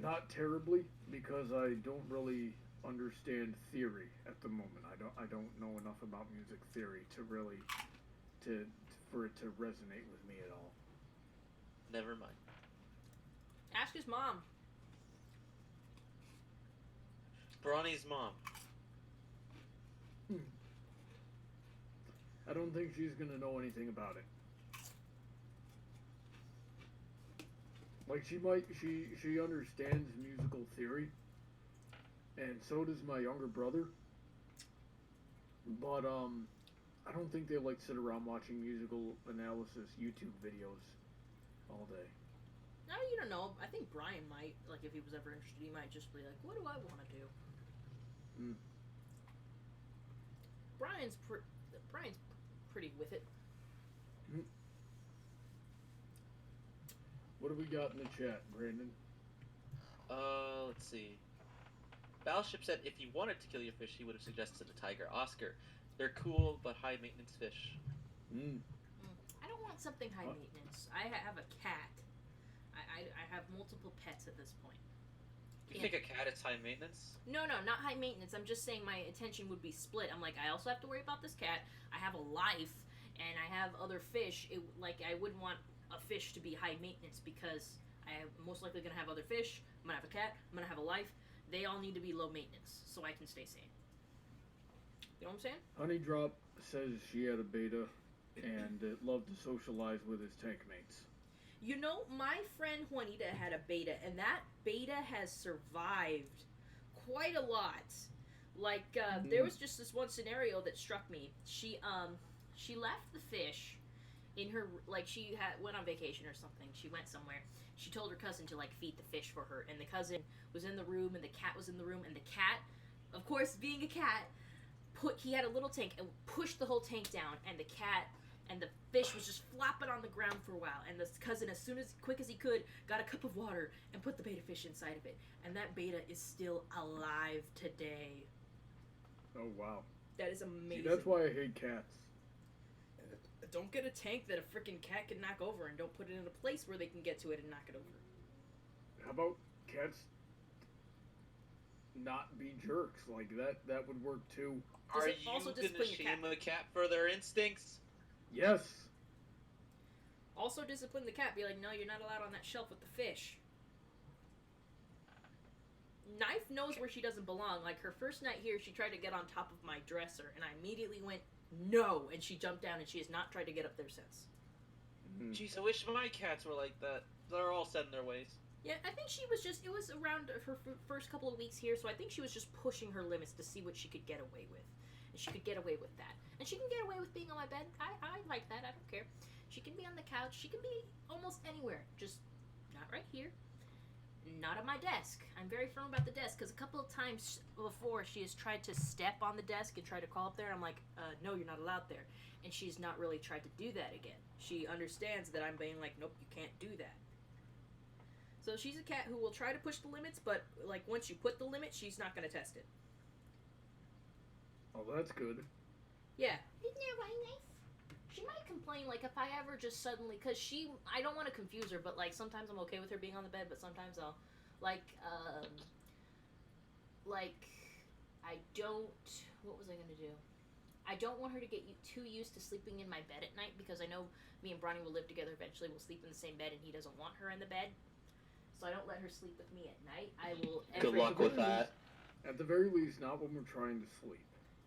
Not terribly, because I don't really understand theory at the moment. I don't know enough about music theory to really for it to resonate with me at all. Never mind. Ask his mom. Bronny's mom. I don't think she's gonna know anything about it. Like she understands musical theory, and so does my younger brother. But I don't think they like sit around watching musical analysis YouTube videos all day. No, you don't know. I think Brian might. Like, if he was ever interested, he might just be like, "What do I want to do?" Brian's pretty with it. What do we got in the chat, Brandon? Let's see. Battleship said if he wanted to kill your fish, he would have suggested a tiger. Oscar, they're cool but high maintenance fish. I don't want something high maintenance. I have a cat. I have multiple pets at this point. You think a cat is high maintenance? No, not high maintenance. I'm just saying my attention would be split. I'm like, I also have to worry about this cat. I have a life, and I have other fish. I wouldn't want a fish to be high maintenance because I'm most likely going to have other fish. I'm going to have a cat. I'm going to have a life. They all need to be low maintenance so I can stay sane. You know what I'm saying? Honeydrop says she had a beta and loved to socialize with his tank mates. You know, my friend Juanita had a beta, and that beta has survived quite a lot. Like, there was just this one scenario that struck me. She left the fish in her, like, went on vacation or something. She went somewhere. She told her cousin to, like, feed the fish for her, and the cousin was in the room, and the cat was in the room, and the cat, of course, being a cat, he had a little tank and pushed the whole tank down, and the cat and the fish was just flopping on the ground for a while, and the cousin, quick as he could, got a cup of water and put the beta fish inside of it, and that beta is still alive today. Oh wow. That is amazing. See, that's why I hate cats. Don't get a tank that a freaking cat can knock over, and don't put it in a place where they can get to it and knock it over. How about cats not be jerks? Like, that would work too. Does Are it you also gonna discipline your cat? shame a cat for their instincts? Yes. Also discipline the cat. Be like, no, you're not allowed on that shelf with the fish. Knife knows where she doesn't belong. Like, her first night here, she tried to get on top of my dresser, and I immediately went, no, and she jumped down, and she has not tried to get up there since. Jeez, I wish my cats were like that. They're all set in their ways. Yeah, I think she was just, it was around her first couple of weeks here, so I think she was just pushing her limits to see what she could get away with. And she could get away with that. And she can get away with being on my bed. I like that, I don't care. She can be on the couch, she can be almost anywhere, just not right here. Not at my desk. I'm very firm about the desk, because a couple of times before she has tried to step on the desk and try to crawl up there. I'm like, no, you're not allowed there. And she's not really tried to do that again. She understands that I'm being like, nope, you can't do that. So she's a cat who will try to push the limits, but like once you put the limit, she's not going to test it. Oh, that's good. Yeah. Isn't that right, nice? She might complain, like, if I ever just suddenly, because I don't want to confuse her, but, like, sometimes I'm okay with her being on the bed, but sometimes I'll, like, I don't, what was I going to do? I don't want her to get too used to sleeping in my bed at night, because I know me and Bronny will live together eventually, we'll sleep in the same bed, and he doesn't want her in the bed, so I don't let her sleep with me at night. I will, Good luck with that. At the very least, not when we're trying to sleep.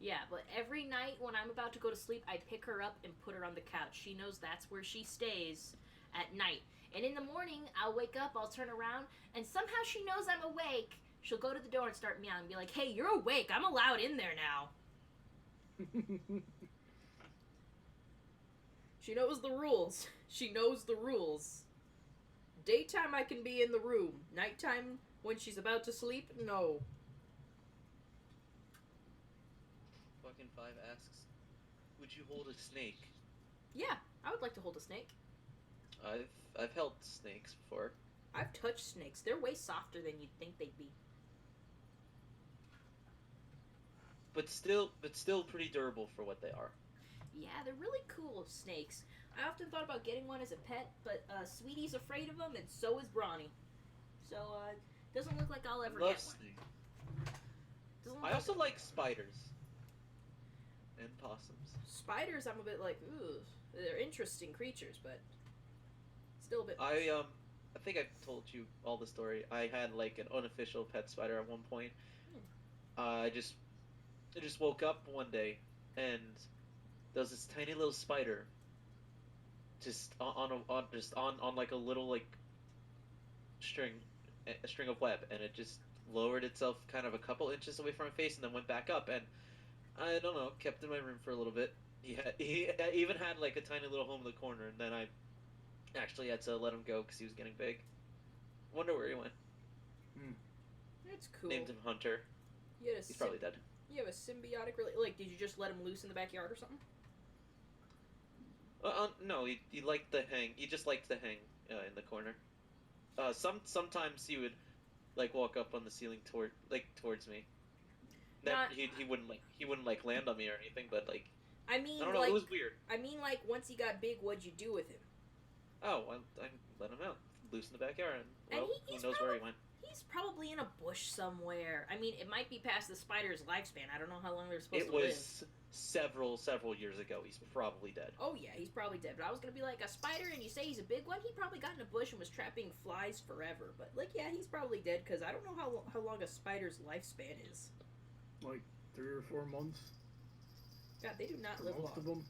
Yeah, but every night when I'm about to go to sleep, I pick her up and put her on the couch. She knows that's where she stays at night. And in the morning, I'll wake up, I'll turn around, and somehow she knows I'm awake. She'll go to the door and start meowing and be like, hey, you're awake. I'm allowed in there now. She knows the rules. She knows the rules. Daytime, I can be in the room. Nighttime, when she's about to sleep, no. Fucking 5 asks, would you hold a snake? Yeah, I would like to hold a snake. I've held snakes before. I've touched snakes. They're way softer than you'd think they'd be. But still pretty durable for what they are. Yeah, they're really cool snakes. I often thought about getting one as a pet, but Sweetie's afraid of them, and so is Bronny. So, doesn't look like I'll ever Love get one. snakes. I also like spiders. And possums. Spiders, I'm a bit like, ooh, they're interesting creatures, but still a bit. I think I've told you all the story. I had like an unofficial pet spider at one point. I just woke up one day and there was this tiny little spider just on like a little like a string of web, and it just lowered itself kind of a couple inches away from my face and then went back up, and I don't know, kept in my room for a little bit. He even had like a tiny little home in the corner, and then I actually had to let him go because he was getting big. Wonder where he went. That's cool. Named him Hunter. He's probably dead. You have a symbiotic like, did you just let him loose in the backyard or something? No, he liked to hang. He just liked to hang in the corner. Sometimes he would like walk up on the ceiling towards me. He wouldn't like land on me or anything, but like I mean, I don't know, it was weird. I mean, like, once he got big, what'd you do with him? Oh, I let him out, loose in the backyard, and well, who knows where he went. He's probably in a bush somewhere. I mean, it might be past the spider's lifespan. I don't know how long they're supposed to live. It was several years ago. He's probably dead. Oh yeah, he's probably dead. But I was gonna be like, a spider, and you say he's a big one. He probably got in a bush and was trapping flies forever. But like, yeah, he's probably dead because I don't know how long a spider's lifespan is. Like 3 or 4 months. God, they do not live Most long. of them.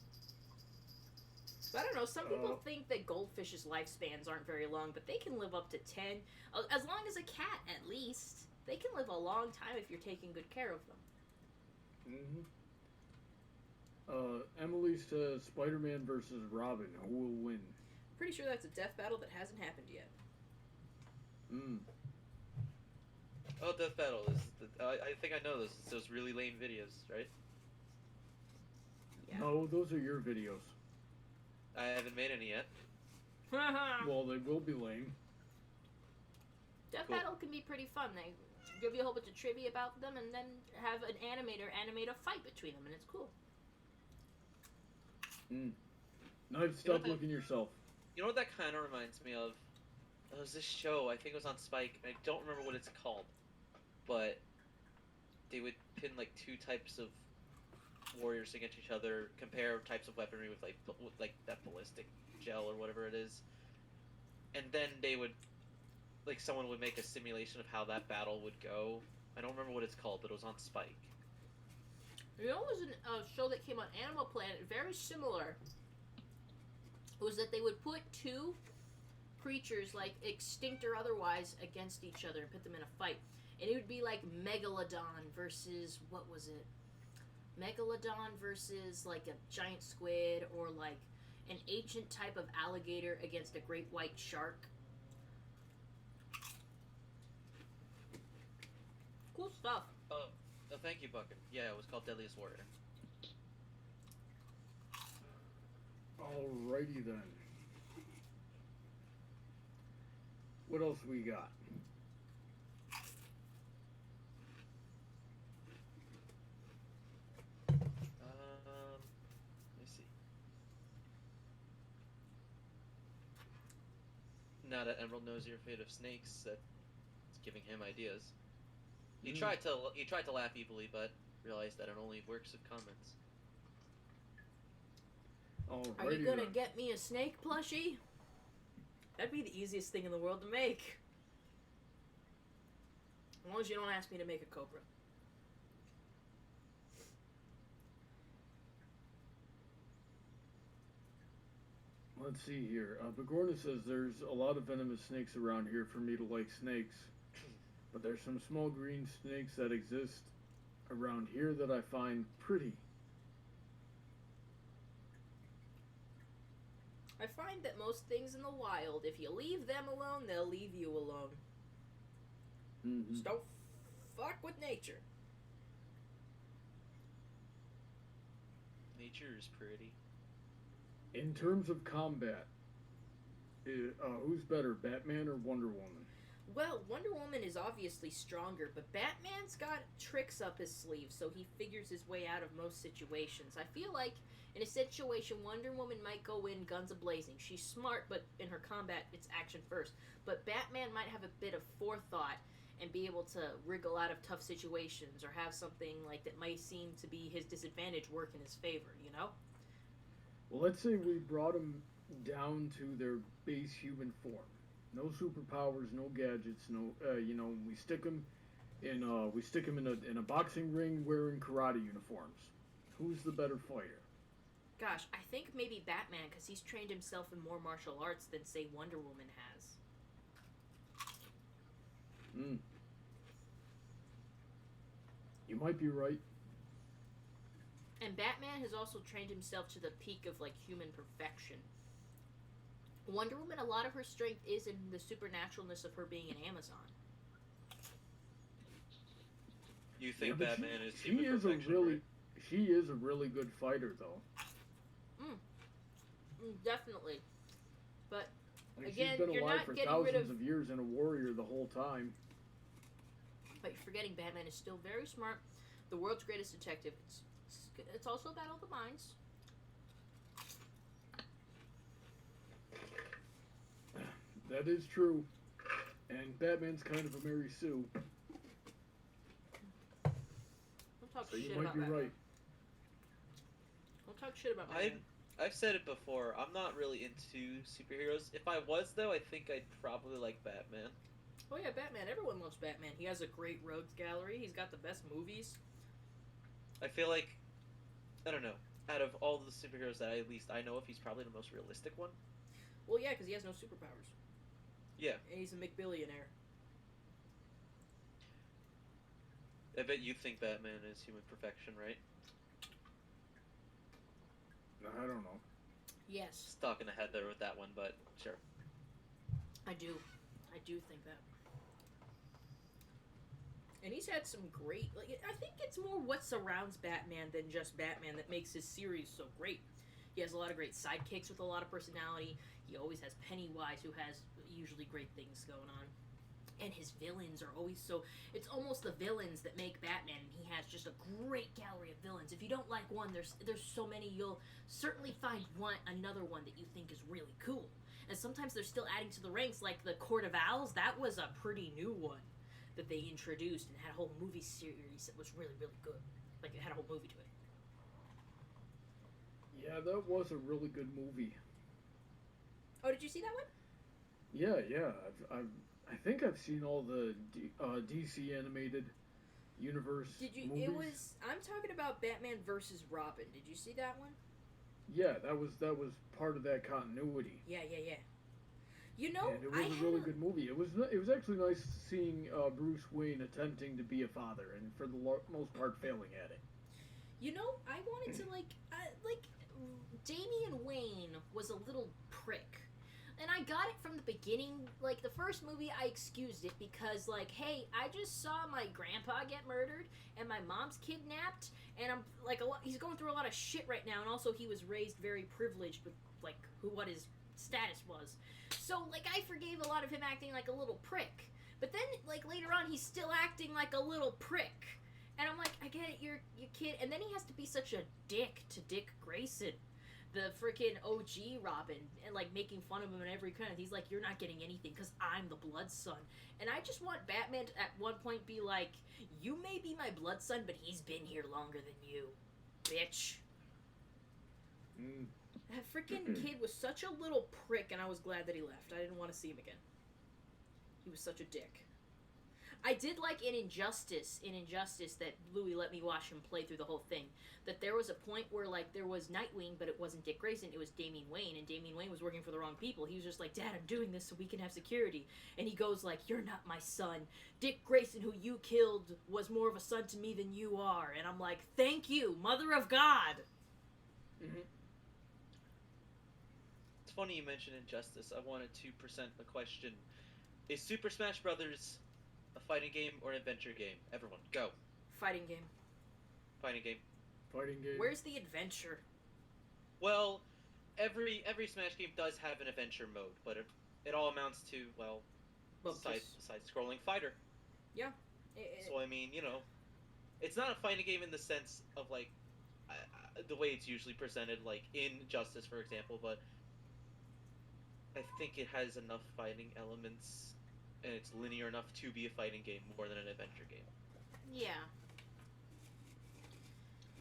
But I don't know, some people think that goldfish's lifespans aren't very long, but they can live up to 10. As long as a cat, at least. They can live a long time if you're taking good care of them. Emily's to Spider-Man versus Robin. Who will win? Pretty sure that's a death battle that hasn't happened yet. Oh, Death Battle is. I think I know those. It's those really lame videos, right? Yeah. No, those are your videos. I haven't made any yet. Well, they will be lame. Death Cool. Battle can be pretty fun. They give you a whole bunch of trivia about them and then have an animator animate a fight between them, and it's cool. Knife, stop looking yourself. You know what that kind of reminds me of? There was this show, I think it was on Spike, and I don't remember what it's called, but they would pin like two types of warriors against each other, compare types of weaponry with like that ballistic gel or whatever it is, and then they would like someone would make a simulation of how that battle would go. I don't remember what it's called, but it was on Spike. There was a show that came on Animal Planet, very similar. It was that they would put two creatures, like extinct or otherwise, against each other and put them in a fight. And it would be like Megalodon versus, what was it? Megalodon versus like a giant squid, or like an ancient type of alligator against a great white shark. Cool stuff. Oh, thank you, Bucket. Yeah, it was called Deadliest Warrior. Alrighty then. What else we got? Let me see. Now that Emerald knows you're afraid of snakes, that's giving him ideas. He tried to laugh evilly, but realized that it only works with comments. Alrighty Are you gonna then. get me a snake plushie? That'd be the easiest thing in the world to make. As long as you don't ask me to make a cobra. Let's see here. Bigorna says there's a lot of venomous snakes around here for me to like snakes. But there's some small green snakes that exist around here that I find pretty. I find that most things in the wild, if you leave them alone, they'll leave you alone. Mm-hmm. Just don't fuck with nature. Nature is pretty. In terms of combat, who's better, Batman or Wonder Woman? Well, Wonder Woman is obviously stronger, but Batman's got tricks up his sleeve, so he figures his way out of most situations. I feel like in a situation, Wonder Woman might go in guns a-blazing. She's smart, but in her combat, it's action first. But Batman might have a bit of forethought and be able to wriggle out of tough situations, or have something like that might seem to be his disadvantage work in his favor, you know? Well, let's say we brought them down to their base human form. No superpowers, no gadgets, no. We stick them in a boxing ring wearing karate uniforms. Who's the better fighter? Gosh, I think maybe Batman, because he's trained himself in more martial arts than, say, Wonder Woman has. You might be right. And Batman has also trained himself to the peak of, like, human perfection. Wonder Woman, a lot of her strength is in the supernaturalness of her being an Amazon. You think but Batman is she human is perfection, a really right? she is a really good fighter though. Definitely. But Like, again, she's been you're alive not for getting thousands rid of... of years and a warrior the whole time. But you're forgetting Batman is still very smart. The world's greatest detective. It's also a battle of the minds. That is true. And Batman's kind of a Mary Sue. Don't talk So shit you might about be Batman. right. Don't talk shit about Batman. I've said it before. I'm not really into superheroes. If I was, though, I think I'd probably like Batman. Oh yeah, Batman. Everyone loves Batman. He has a great rogues gallery. He's got the best movies. I feel like, I don't know, out of all the superheroes that I know of, he's probably the most realistic one. Well, yeah, because he has no superpowers. Yeah. And he's a McBillionaire. I bet you think Batman is human perfection, right? I don't know. Yes, Just talking ahead there with that one, but sure. I do. I do think that. And he's had some great... I think it's more what surrounds Batman than just Batman that makes his series so great. He has a lot of great sidekicks with a lot of personality. He always has Pennywise, who has usually great things going on. And his villains are always so. It's almost the villains that make Batman. And he has just a great gallery of villains. If you don't like one, there's so many. You'll certainly find another one that you think is really cool. And sometimes they're still adding to the ranks, like the Court of Owls. That was a pretty new one that they introduced and had a whole movie series that was really, really good. Like, it had a whole movie to it. Yeah, that was a really good movie. Oh, did you see that one? Yeah. I think I've seen all the DC animated universe movies. I'm talking about Batman versus Robin. Did you see that one? Yeah, that was part of that continuity. Yeah. You know, and it was a really good movie. It was actually nice seeing Bruce Wayne attempting to be a father and for the most part failing at it. You know, I wanted to like Damian Wayne was a little prick. And I got it from the beginning. Like, the first movie, I excused it because, like, hey, I just saw my grandpa get murdered and my mom's kidnapped, and I'm like, he's going through a lot of shit right now. And also, he was raised very privileged with like what his status was. So, like, I forgave a lot of him acting like a little prick. But then, like, later on, he's still acting like a little prick. And I'm like, I get it, you're kid. And then he has to be such a dick to Dick Grayson, the freaking OG Robin, and like making fun of him in every kind. He's like, you're not getting anything because I'm the blood son. And I just want Batman to at one point be like, you may be my blood son, but he's been here longer than you, bitch. That freaking kid was such a little prick, and I was glad that he left. I didn't want to see him again. He was such a dick. I did like in Injustice that Louis let me watch him play through the whole thing, that there was a point where, like, there was Nightwing, but it wasn't Dick Grayson, it was Damian Wayne, and Damian Wayne was working for the wrong people. He was just like, Dad, I'm doing this so we can have security. And he goes like, you're not my son. Dick Grayson, who you killed, was more of a son to me than you are. And I'm like, thank you, Mother of God! Mm-hmm. It's funny you mentioned Injustice. I wanted to present a question. Is Super Smash Brothers a fighting game or an adventure game? Everyone, go. Fighting game. Fighting game. Fighting game. Where's the adventure? Well, every Smash game does have an adventure mode, but it all amounts to, well side-scrolling fighter. Yeah. So, I mean, you know, it's not a fighting game in the sense of, like, the way it's usually presented, like, in Justice, for example, but I think it has enough fighting elements, and it's linear enough to be a fighting game more than an adventure game. Yeah.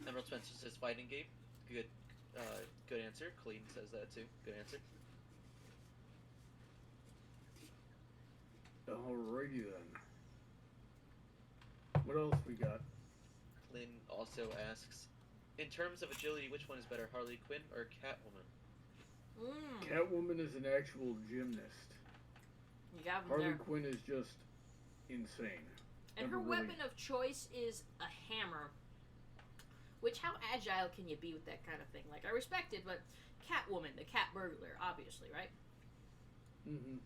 Emerald Spencer says fighting game. Good answer. Clayton says that too. Good answer. Alrighty then. What else we got? Lynn also asks, in terms of agility, which one is better, Harley Quinn or Catwoman? Catwoman is an actual gymnast. You got Harley there. Quinn is just insane. And her weapon of choice is a hammer. Which, how agile can you be with that kind of thing? Like, I respect it, but Catwoman, the cat burglar, obviously, right? Mm-hmm.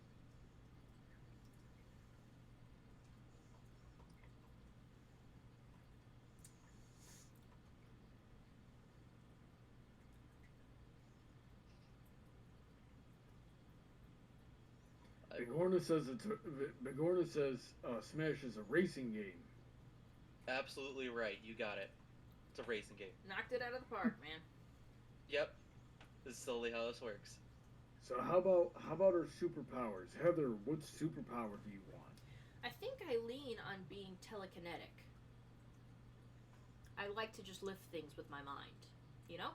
Bigorna says Smash is a racing game. Absolutely right. You got it. It's a racing game. Knocked it out of the park, man. Yep. This is solely how this works. So how about our superpowers? Heather, what superpower do you want? I think I lean on being telekinetic. I like to just lift things with my mind, you know?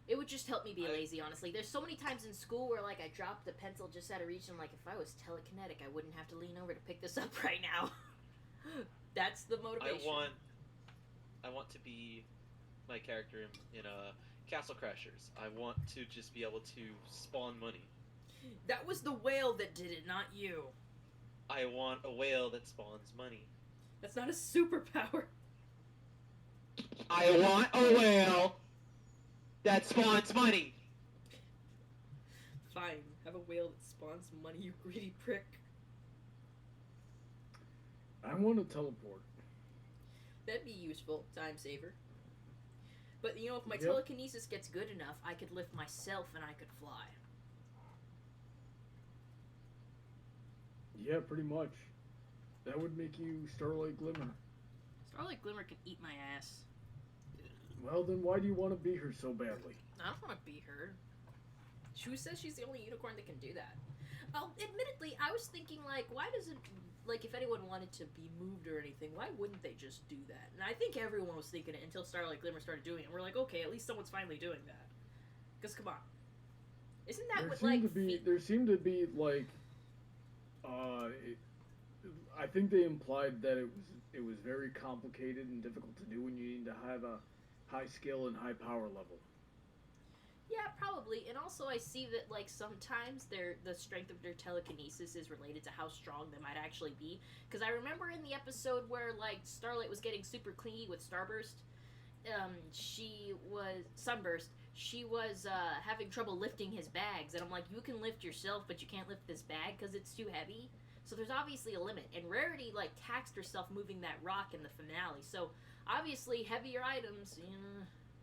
It would just help me be lazy, honestly. There's so many times in school where, like, I dropped the pencil just out of reach, and, like, if I was telekinetic, I wouldn't have to lean over to pick this up right now. That's the motivation. I want to be my character in Castle Crashers. I want to just be able to spawn money. That was the whale that did it, not you. I want a whale that spawns money. That's not a superpower. I want a whale that spawns money. Fine, have a whale that spawns money, you greedy prick. I want to teleport. That'd be useful, time saver. But you know, if my telekinesis gets good enough, I could lift myself and I could fly. Yeah, pretty much. That would make you Starlight Glimmer. Starlight Glimmer can eat my ass. Well, then why do you want to be her so badly? I don't want to be her. Who says she's the only unicorn that can do that? Oh, admittedly, I was thinking, like, why doesn't, like, if anyone wanted to be moved or anything, why wouldn't they just do that? And I think everyone was thinking it until Starlight Glimmer started doing it. And we're like, okay, at least someone's finally doing that. Because, come on. Isn't that There what, seemed like, to be there seemed to be like, I think they implied that it was very complicated and difficult to do when you need to have a high skill and high power level. Yeah, probably. And also, I see that, like, sometimes the strength of their telekinesis is related to how strong they might actually be. Because I remember in the episode where, like, Starlight was getting super clingy with Starburst, she was Sunburst. She was having trouble lifting his bags, and I'm like, you can lift yourself, but you can't lift this bag because it's too heavy. So there's obviously a limit. And Rarity like taxed herself moving that rock in the finale. So obviously, heavier items,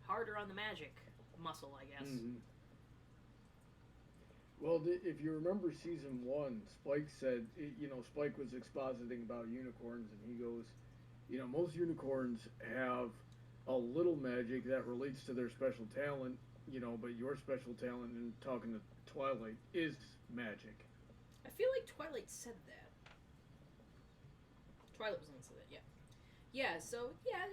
harder on the magic muscle, I guess. Mm-hmm. Well, if you remember season 1, Spike said, Spike was expositing about unicorns, and he goes, most unicorns have a little magic that relates to their special talent, but your special talent, in talking to Twilight, is magic. I feel like Twilight said that. Twilight was the one who said that, yeah. Yeah, so, yeah,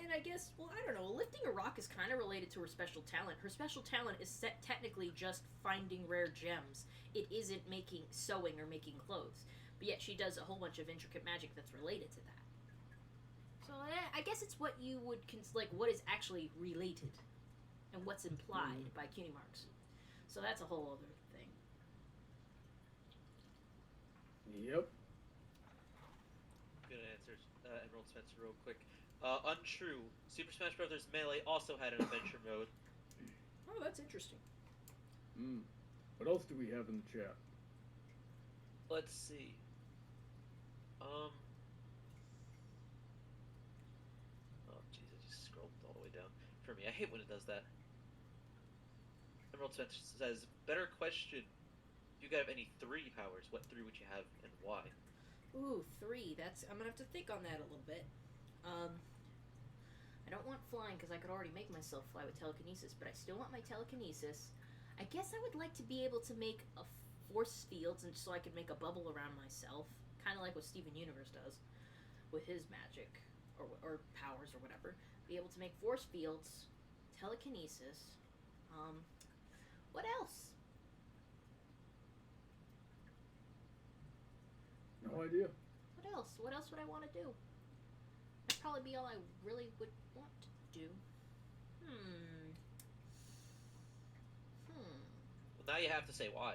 and I guess, well, I don't know, lifting a rock is kind of related to her special talent. Her special talent is technically just finding rare gems. It isn't sewing or making clothes. But yet she does a whole bunch of intricate magic that's related to that. So, I guess it's what you would, what is actually related. And what's implied by cutie marks. So that's a whole other thing. Yep. Good answers, Emerald Spencer, real quick. Untrue. Super Smash Bros. Melee also had an adventure mode. Oh, that's interesting. What else do we have in the chat? Let's see. Oh, jeez, I just scrolled all the way down. For me, I hate when it does that. Emerald Spencer says, better question. If you could have any 3 powers, what 3 would you have and why? Ooh, 3. I'm gonna have to think on that a little bit. I don't want flying because I could already make myself fly with telekinesis, but I still want my telekinesis. I guess I would like to be able to make a force fields, and so I could make a bubble around myself, kind of like what Steven Universe does with his magic or powers or whatever. Be able to make force fields, telekinesis. What else? No idea. What else? What else would I want to do? That'd probably be all I really would want to do. Well, now you have to say why.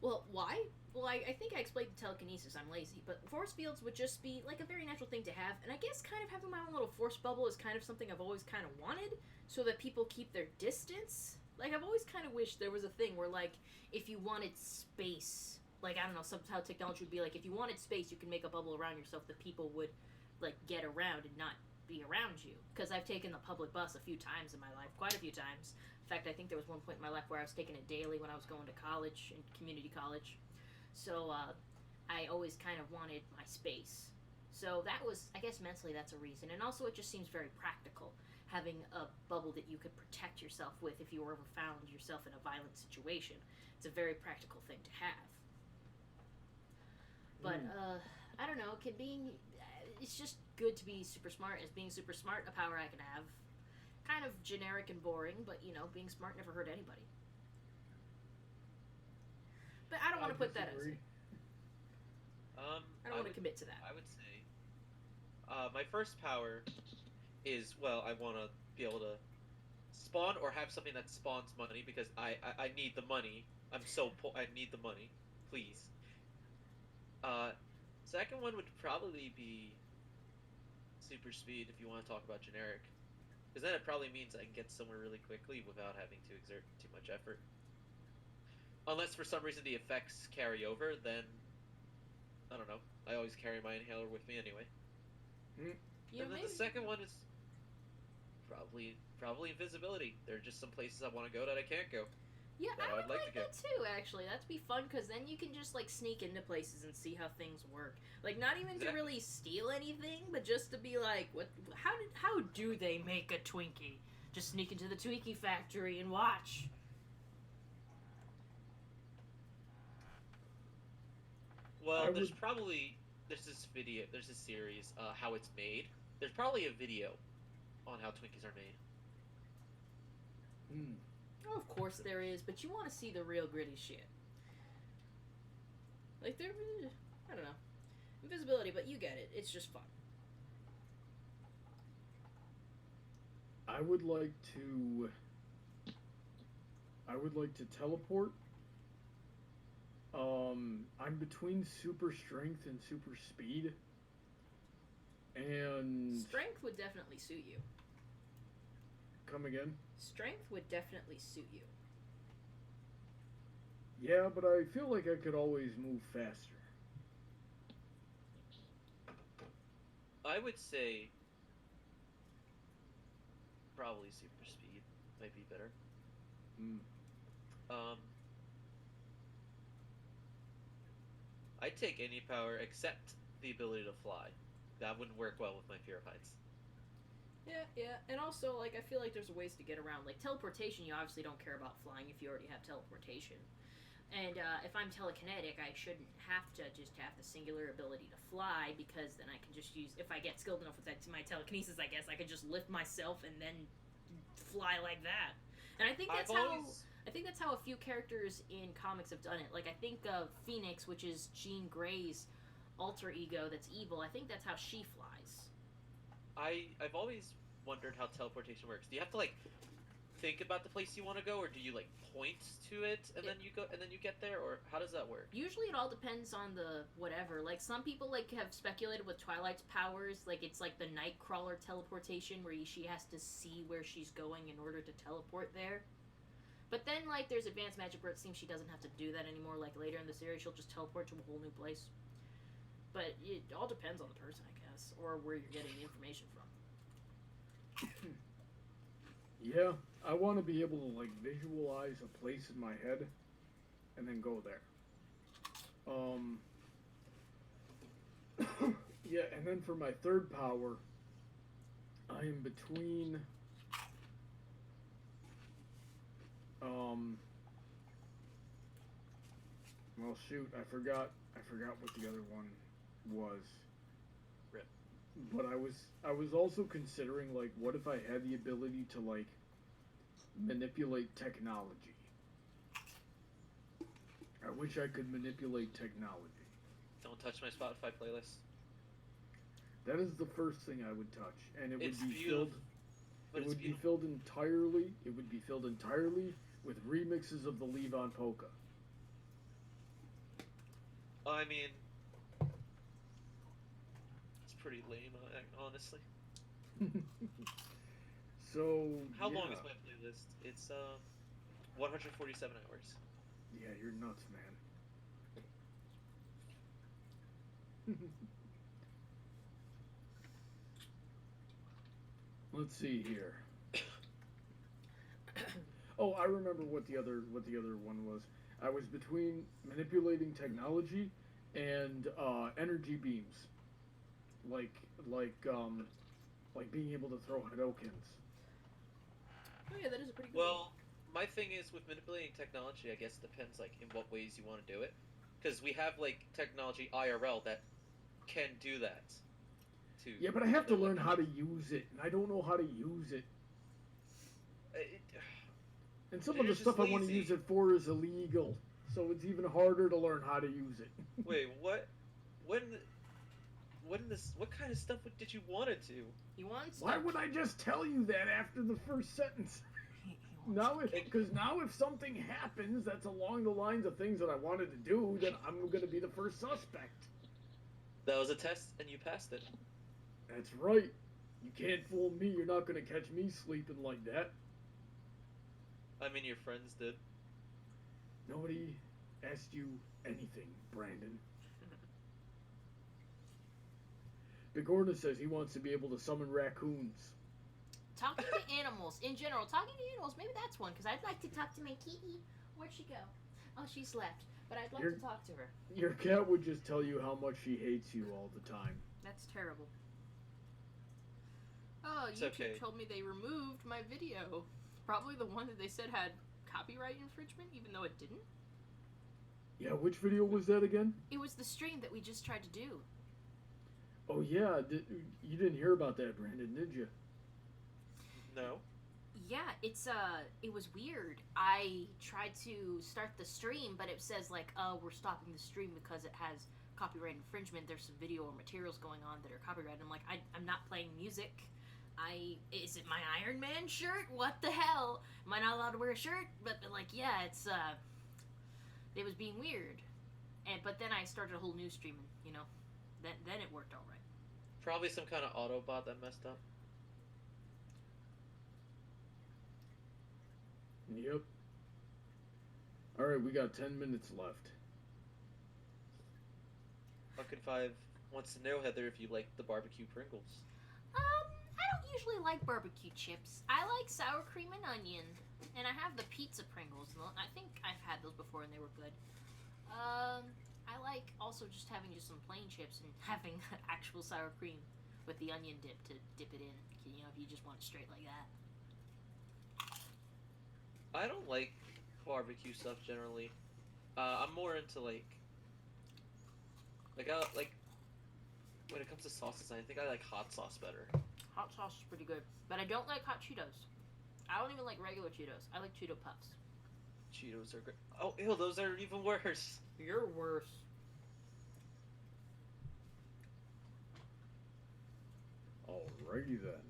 Well, why? Well, I think I explained the telekinesis. I'm lazy. But force fields would just be like a very natural thing to have. And I guess kind of having my own little force bubble is kind of something I've always kind of wanted so that people keep their distance. Like, I've always kind of wished there was a thing where, like, if you wanted space, like, I don't know, somehow technology would be like, if you wanted space, you can make a bubble around yourself that people would, like, get around and not be around you. Because I've taken the public bus a few times in my life, quite a few times. In fact, I think there was one point in my life where I was taking it daily when I was going to college, in community college. So, I always kind of wanted my space. So that was, I guess mentally that's a reason. And also it just seems very practical, having a bubble that you could protect yourself with if you were ever found yourself in a violent situation. It's a very practical thing to have. But, I don't know, it's just good to be super smart. Is being super smart a power I can have? Kind of generic and boring, but, being smart never hurt anybody. But I don't want to put that as. I don't want to commit to that. I would say, my first power is, well, I want to be able to spawn or have something that spawns money because I need the money. I'm so poor. I need the money, please. Second one would probably be super speed if you want to talk about generic, because then it probably means I can get somewhere really quickly without having to exert too much effort. Unless for some reason the effects carry over, then I don't know. I always carry my inhaler with me anyway. And then the second one is probably invisibility. There are just some places I want to go that I can't go. Yeah, that I I'd would like like to get. that too. Actually, that'd be fun because then you can just like sneak into places and see how things work. Like not even to Exactly. really steal anything, but just to be like, what? How do they make a Twinkie? Just sneak into the Twinkie factory and watch. Well, I there's would. probably there's this series, how it's made. There's probably a video on how Twinkies are made. Hmm. Oh, of course there is, but you want to see the real gritty shit. Like they're, I don't know, invisibility, but you get it. It's just fun. I would like to. I would like to teleport. I'm between super strength and super speed. And Strength would definitely suit you. come again? Strength would definitely suit you. Yeah, but I feel like I could always move faster. I would say probably super speed might be better. Hmm. Um, I'd take any power except the ability to fly. That wouldn't work well with my fear of heights. Yeah, and also like I feel like there's ways to get around. Like teleportation, you obviously don't care about flying if you already have teleportation. And if I'm telekinetic, I shouldn't have to just have the singular ability to fly because then I can just use. If I get skilled enough with my telekinesis, I guess I could just lift myself and then fly like that. And I think that's I think that's how a few characters in comics have done it. Like I think of Phoenix, which is Jean Grey's alter ego that's evil. I think that's how she flies. I've always wondered how teleportation works. Do you have to like think about the place you want to go, or do you like point to it and then you go and then you get there, or how does that work? Usually it all depends on the whatever. Like some people like have speculated with Twilight's powers, like it's like the Nightcrawler teleportation where she has to see where she's going in order to teleport there. But then like there's advanced magic where it seems she doesn't have to do that anymore. Like later in the series she'll just teleport to a whole new place. But it all depends on the person, I guess, or where you're getting the information from. Yeah, I want to be able to like visualize a place in my head and then go there. Yeah, and then for my third power, I am between um well shoot, I forgot what the other one was. Rip. But I was also considering like what if I had the ability to like manipulate technology. I wish I could manipulate technology. Don't touch my Spotify playlist. That is the first thing I would touch, and it It's would be beautiful, filled. but It it's would be beautiful. filled entirely. It would be filled entirely with remixes of the Levon polka. I mean, it's pretty lame, honestly. So How yeah. long is my playlist? It's 147 hours. Yeah, you're nuts, man. Let's see here. Oh, I remember what the other one was. I was between manipulating technology and energy beams, like like um like being able to throw Hadokens. Oh yeah, that is a pretty good one. Well, my thing is with manipulating technology. I guess it depends like in what ways you want to do it, because we have like technology IRL that can do that. To Yeah, but I have to other, learn like, how to use it, and I don't know how to use it. it, And some of You're the just stuff I want to lazy. use it for is illegal, so it's even harder to learn how to use it. Wait, what? When? What kind of stuff did you want to do? He wants. Why would I just tell you that after the first sentence? He Now, wants because now if something happens that's along the lines of things that I wanted to do, then I'm going to be the first suspect. That was a test, and you passed it. That's right. You can't fool me. You're not going to catch me sleeping like that. I mean, your friends did. Nobody asked you anything, Brandon. Bigorna says he wants to be able to summon raccoons. Talking to animals in general. Talking to animals, maybe that's one because I'd like to talk to my kitty Where'd she go? Oh, she's left. But I'd like You're- to talk to her. Your cat would just tell you how much she hates you all the time. That's terrible. Oh, It's YouTube okay. told me they removed my video. Probably the one that they said had copyright infringement, even though it didn't. Yeah, which video was that again? It was the stream that we just tried to do. Oh yeah, you didn't hear about that, Brandon, did you? No. Yeah, it was weird. I tried to start the stream, but it says like, oh, we're stopping the stream because it has copyright infringement. There's some video or materials going on that are copyrighted. I'm like, I'm not playing music. Is it my Iron Man shirt? What the hell? Am I not allowed to wear a shirt? But like, yeah, it was being weird. But then I started a whole new stream, and you know, then it worked all right. Probably some kind of Autobot that messed up. Yep. Alright, we got 10 minutes left. Bucket 5 wants to know, Heather, if you like the barbecue Pringles. I don't usually like barbecue chips. I like sour cream and onion, and I have the pizza Pringles. I think I've had those before, and they were good. I like also just having just some plain chips and having actual sour cream with the onion dip to dip it in. You know, if you just want it straight like that. I don't like barbecue stuff generally. I'm more into like when it comes to sauces, I think I like hot sauce better. Hot sauce is pretty good, but I don't like hot Cheetos. I don't even like regular Cheetos. I like Cheeto Puffs. Cheetos are great. Oh, ew, those are even worse. You're worse. Alrighty then.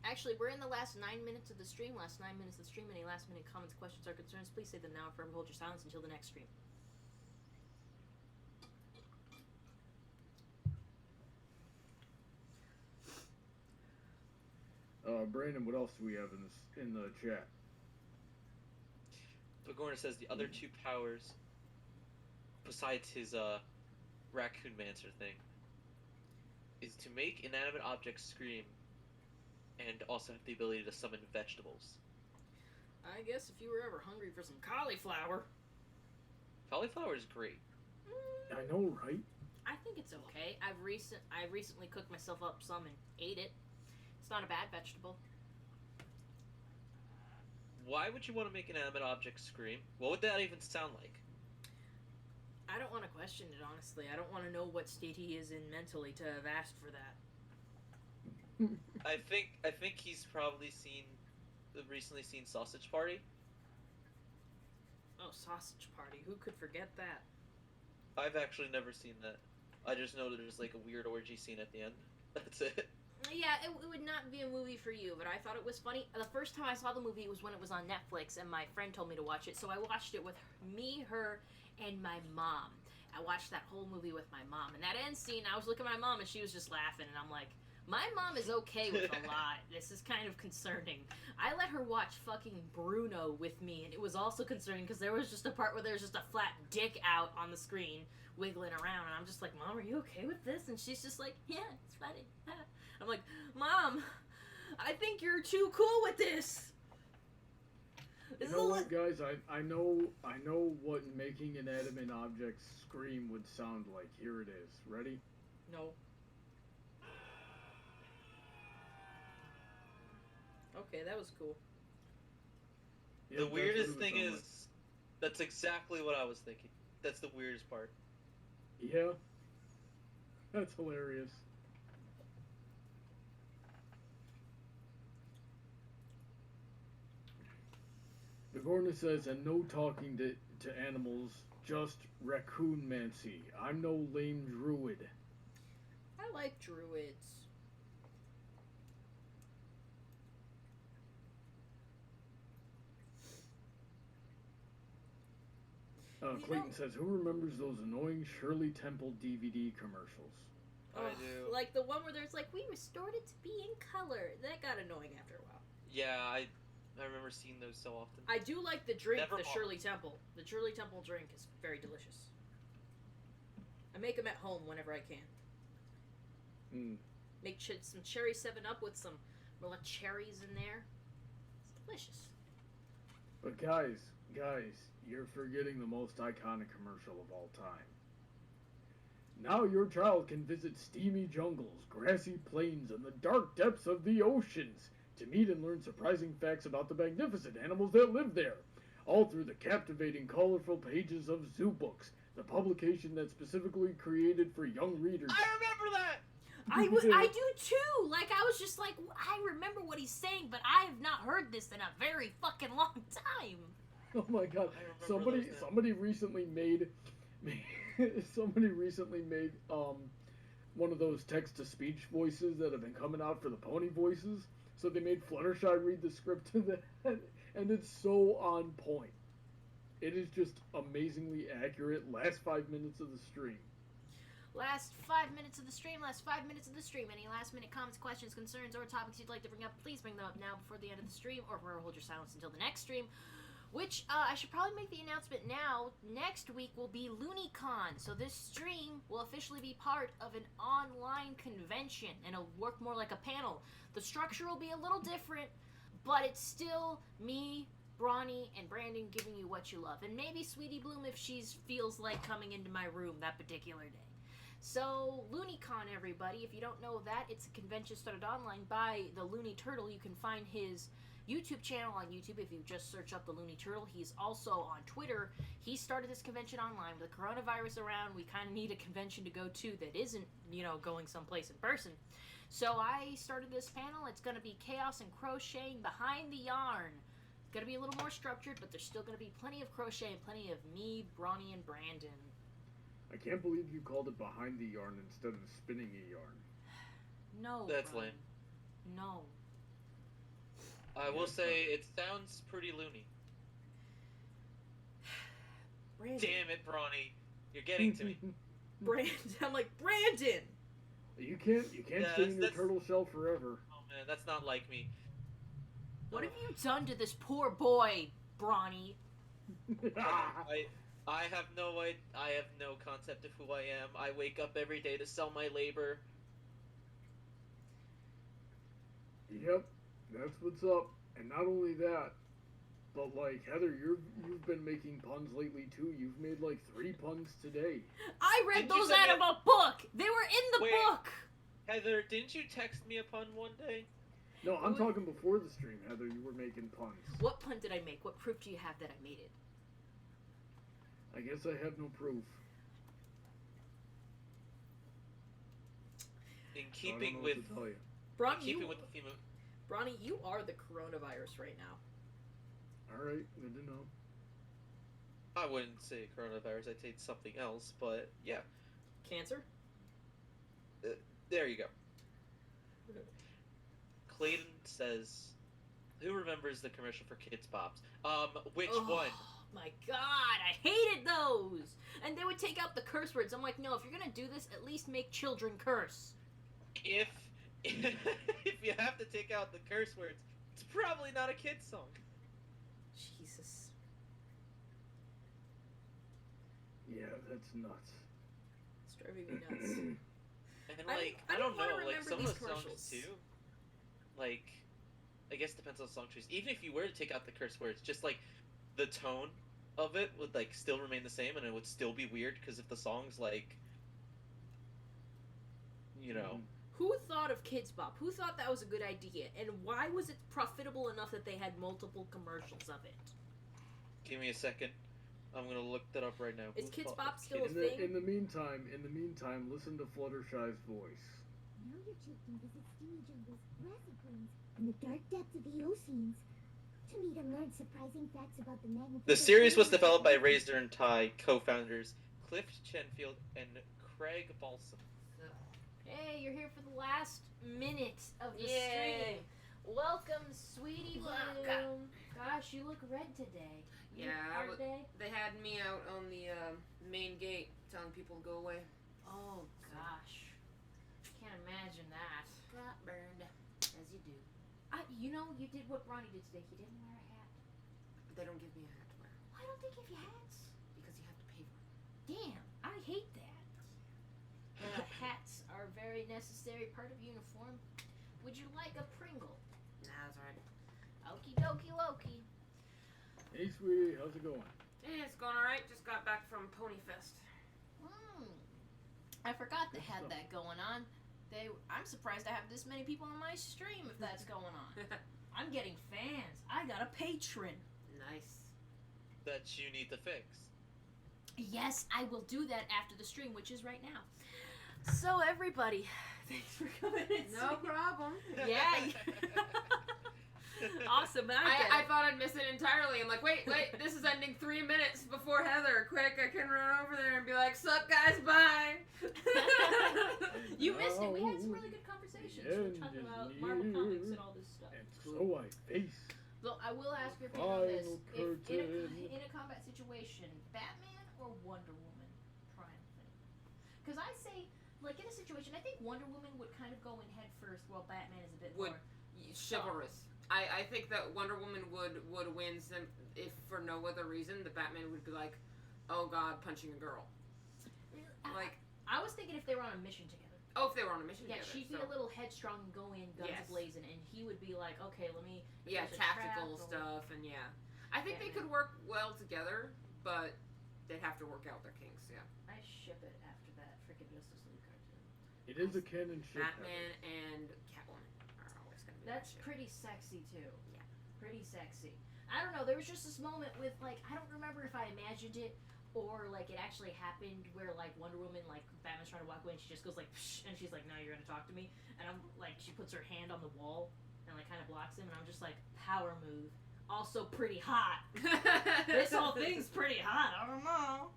Actually, we're in the last 9 minutes of the stream. Last 9 minutes of the stream. Any last minute comments, questions, or concerns, please say them now or forever hold your silence until the next stream. Brandon, what else do we have in the chat? Bagorna says the other two powers, besides his raccoon mancer thing, is to make inanimate objects scream, and also have the ability to summon vegetables. I guess if you were ever hungry for some cauliflower. Cauliflower is great. I know, right? I think it's okay. I recently cooked myself up some and ate it. It's not a bad vegetable. Why would you want to make inanimate objects scream? What would that even sound like? I don't want to question it, honestly. I don't want to know what state he is in mentally to have asked for that. I think he's probably recently seen Sausage Party. Oh, Sausage Party. Who could forget that? I've actually never seen that. I just know that there's like a weird orgy scene at the end. That's it. Yeah, it would not be a movie for you, but I thought it was funny. The first time I saw the movie was when it was on Netflix, and my friend told me to watch it, so I watched it with me, her, and my mom. I watched that whole movie with my mom, and that end scene, I was looking at my mom, and she was just laughing, and I'm like, my mom is okay with a lot. This is kind of concerning. I let her watch fucking Bruno with me, and it was also concerning, because there was just a part where there was just a flat dick out on the screen, wiggling around, and I'm just like, Mom, are you okay with this? And she's just like, yeah, it's funny. I'm like, Mom, I think you're too cool with this. You know what, guys? I know what making inanimate objects scream would sound like. Here it is. Ready? No. Okay, that was cool. Yep, The that's weirdest what it would thing sound like. is, that's exactly what I was thinking. That's the weirdest part. Yeah. That's hilarious. Bigorna says, and no talking to animals, just raccoon-mancy. I'm no lame druid. I like druids. Clayton says, who remembers those annoying Shirley Temple DVD commercials? I do. Like the one where there's like, we restored it to be in color. That got annoying after a while. Yeah, I remember seeing those so often. I do like the drink, Never the bought. Shirley Temple. The Shirley Temple drink is very delicious. I make them at home whenever I can. Make some cherry 7-Up with some little cherries in there. It's delicious. But guys, you're forgetting the most iconic commercial of all time. Now your child can visit steamy jungles, grassy plains, and the dark depths of the oceans to meet and learn surprising facts about the magnificent animals that live there. All through the captivating, colorful pages of Zoo Books, the publication that's specifically created for young readers. I remember that. I do too. Like I was just like, I remember what he's saying, but I have not heard this in a very fucking long time. Oh my god! I remember those now. Somebody recently made one of those text-to-speech voices that have been coming out for the pony voices. So they made Fluttershy read the script to that, and it's so on point. It is just amazingly accurate. Last 5 minutes of the stream. Last 5 minutes of the stream. Any last-minute comments, questions, concerns, or topics you'd like to bring up, please bring them up now before the end of the stream, or hold your silence until the next stream. Which, I should probably make the announcement now. Next week will be LooneyCon, so this stream will officially be part of an online convention, and it'll work more like a panel. The structure will be a little different, but it's still me, Bronny, and Brandon giving you what you love. And maybe Sweetie Bloom if she feels like coming into my room that particular day. So, LooneyCon, everybody. If you don't know that, it's a convention started online by the Looney Turtle. You can find his YouTube channel on YouTube if you just search up the Looney Turtle. He's also on Twitter. He started this convention online. With the coronavirus around, we kind of need a convention to go to that isn't, going someplace in person. So I started this panel. It's going to be chaos and crocheting behind the yarn. It's going to be a little more structured, but there's still going to be plenty of crochet and plenty of me, Bronny, and Brandon. I can't believe you called it behind the yarn instead of spinning a yarn. No, That's Bronny. lame. No. I will say it sounds pretty loony. Brandon. Damn it, Bronny. You're getting to me. Brandon. I'm like, Brandon! You can't stay in your turtle shell forever. Oh man, that's not like me. What have you done to this poor boy, Bronny? I have no concept of who I am. I wake up every day to sell my labor. Yep, that's what's up. And not only that, but like Heather, you've been making puns lately too. You've made like 3 puns today. I read Didn't you those send out me of a book. They were in the Wait. book. Heather, didn't you text me a pun one day? No, I'm talking before the stream, Heather. You were making puns. What pun did I make? What proof do you have that I made it? I guess I have no proof. In I keeping don't know with what to tell you. with the theme of Bronny, you are the coronavirus right now. All right, good to know. I wouldn't say coronavirus. I'd say something else, but yeah. Cancer? There you go. Clayton says, "Who remembers the commercial for Kids Pops? Which one?" Oh my god, I hated those! And they would take out the curse words. I'm like, no, if you're gonna do this, at least make children curse. If you have to take out the curse words, it's probably not a kid's song. Jesus. Yeah, that's nuts. It's driving me nuts. And I like, don't I don't wanna know, like remember some these of the songs commercials. too. Like, I guess it depends on the song choice. Even if you were to take out the curse words, just like the tone of it would like still remain the same, and it would still be weird because if the song's like, Who thought of Kids Bop? Who thought that was a good idea? And why was it profitable enough that they had multiple commercials of it? Give me a second. I'm gonna look that up right now. Is Who Kids thought Bop of still Kids- a thing? In the meantime, listen to Fluttershy's voice. Now your chick can visit steamy jungles, grassy plains, and the dark depths of the oceans to meet and learn surprising facts about the magnificent. The series was developed by Razor and Tie co-founders Cliff Chenfield and Craig Balsam. Hey, you're here for the last minute of the Yay. stream. Welcome, Sweetie Welcome. Bloom. Gosh, you look red today. Yeah, Hard day? they had me out on the main gate telling people to go away. Oh, gosh. Can't imagine that. Got burned. As you do. You did what Ronnie did today. He didn't wear a hat. They don't give me a hat to wear Why don't they give you hats? because you have to pay for it. Damn, I hate that. Hats are a very necessary part of uniform. Would you like a Pringle? Nah, that's alright. Okie dokie Loki. Hey, sweetie, how's it going? Hey, it's going alright. Just got back from Pony Fest. I forgot they Good had stuff. that going on. I'm surprised I have this many people on my stream if that's going on. I'm getting fans. I got a patron. Nice. That you need to fix. Yes, I will do that after the stream, which is right now. So everybody, thanks for coming in. No problem. Yeah. Awesome. I thought I'd miss it entirely. I'm like, wait, this is ending 3 minutes before Heather. Quick, I can run over there and be like, sup guys, bye. You missed it. We had some really good conversations. We were talking about Marvel Comics and all this stuff. And so I face. So I will ask your opinion on this. Final If in a combat situation, Batman or Wonder Woman triumphing? Because I say, like in a situation, I think Wonder Woman would kind of go in head first, while Batman is a bit more Chivalrous. I think that Wonder Woman would win some, if for no other reason, the Batman would be like, oh god, punching a girl. Like, I was thinking if they were on a mission together. oh, if they were on a mission Yeah, together. she'd be so. a little headstrong and go in guns Yes. blazing, and he would be like, okay, let me. Yeah, there's a tactical trap or- stuff, and yeah. I think they could work well together, but they'd have to work out their kinks, yeah. I ship it after that freaking Justice League cartoon. It is a canon ship. Batman and Catwoman are always going to be That's that shit. pretty sexy too. Yeah. Pretty sexy. I don't know. There was just this moment with like I don't remember if I imagined it or like it actually happened where like Wonder Woman like Batman's trying to walk away and she just goes like psh, and she's like, "No, you're gonna talk to me." And I'm like, she puts her hand on the wall and like kind of blocks him, and I'm just like, power move. Also pretty hot. This whole thing's pretty hot. I don't know.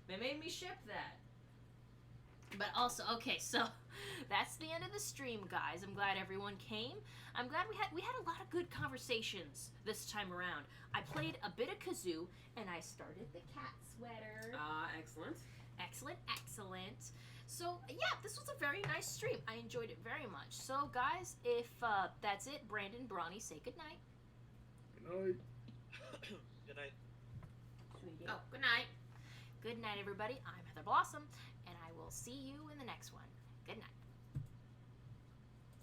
They made me ship that. But also, okay, so that's the end of the stream, guys. I'm glad everyone came. I'm glad we had a lot of good conversations this time around. I played a bit of kazoo, and I started the cat sweater. Excellent. Excellent, excellent. So yeah, this was a very nice stream. I enjoyed it very much. So guys, if that's it, Brandon, Bronny, say goodnight. Good night. Good night. Sweetie. Oh, good night. Good night, everybody. I'm Heather Blossom, and I will see you in the next one. Good night.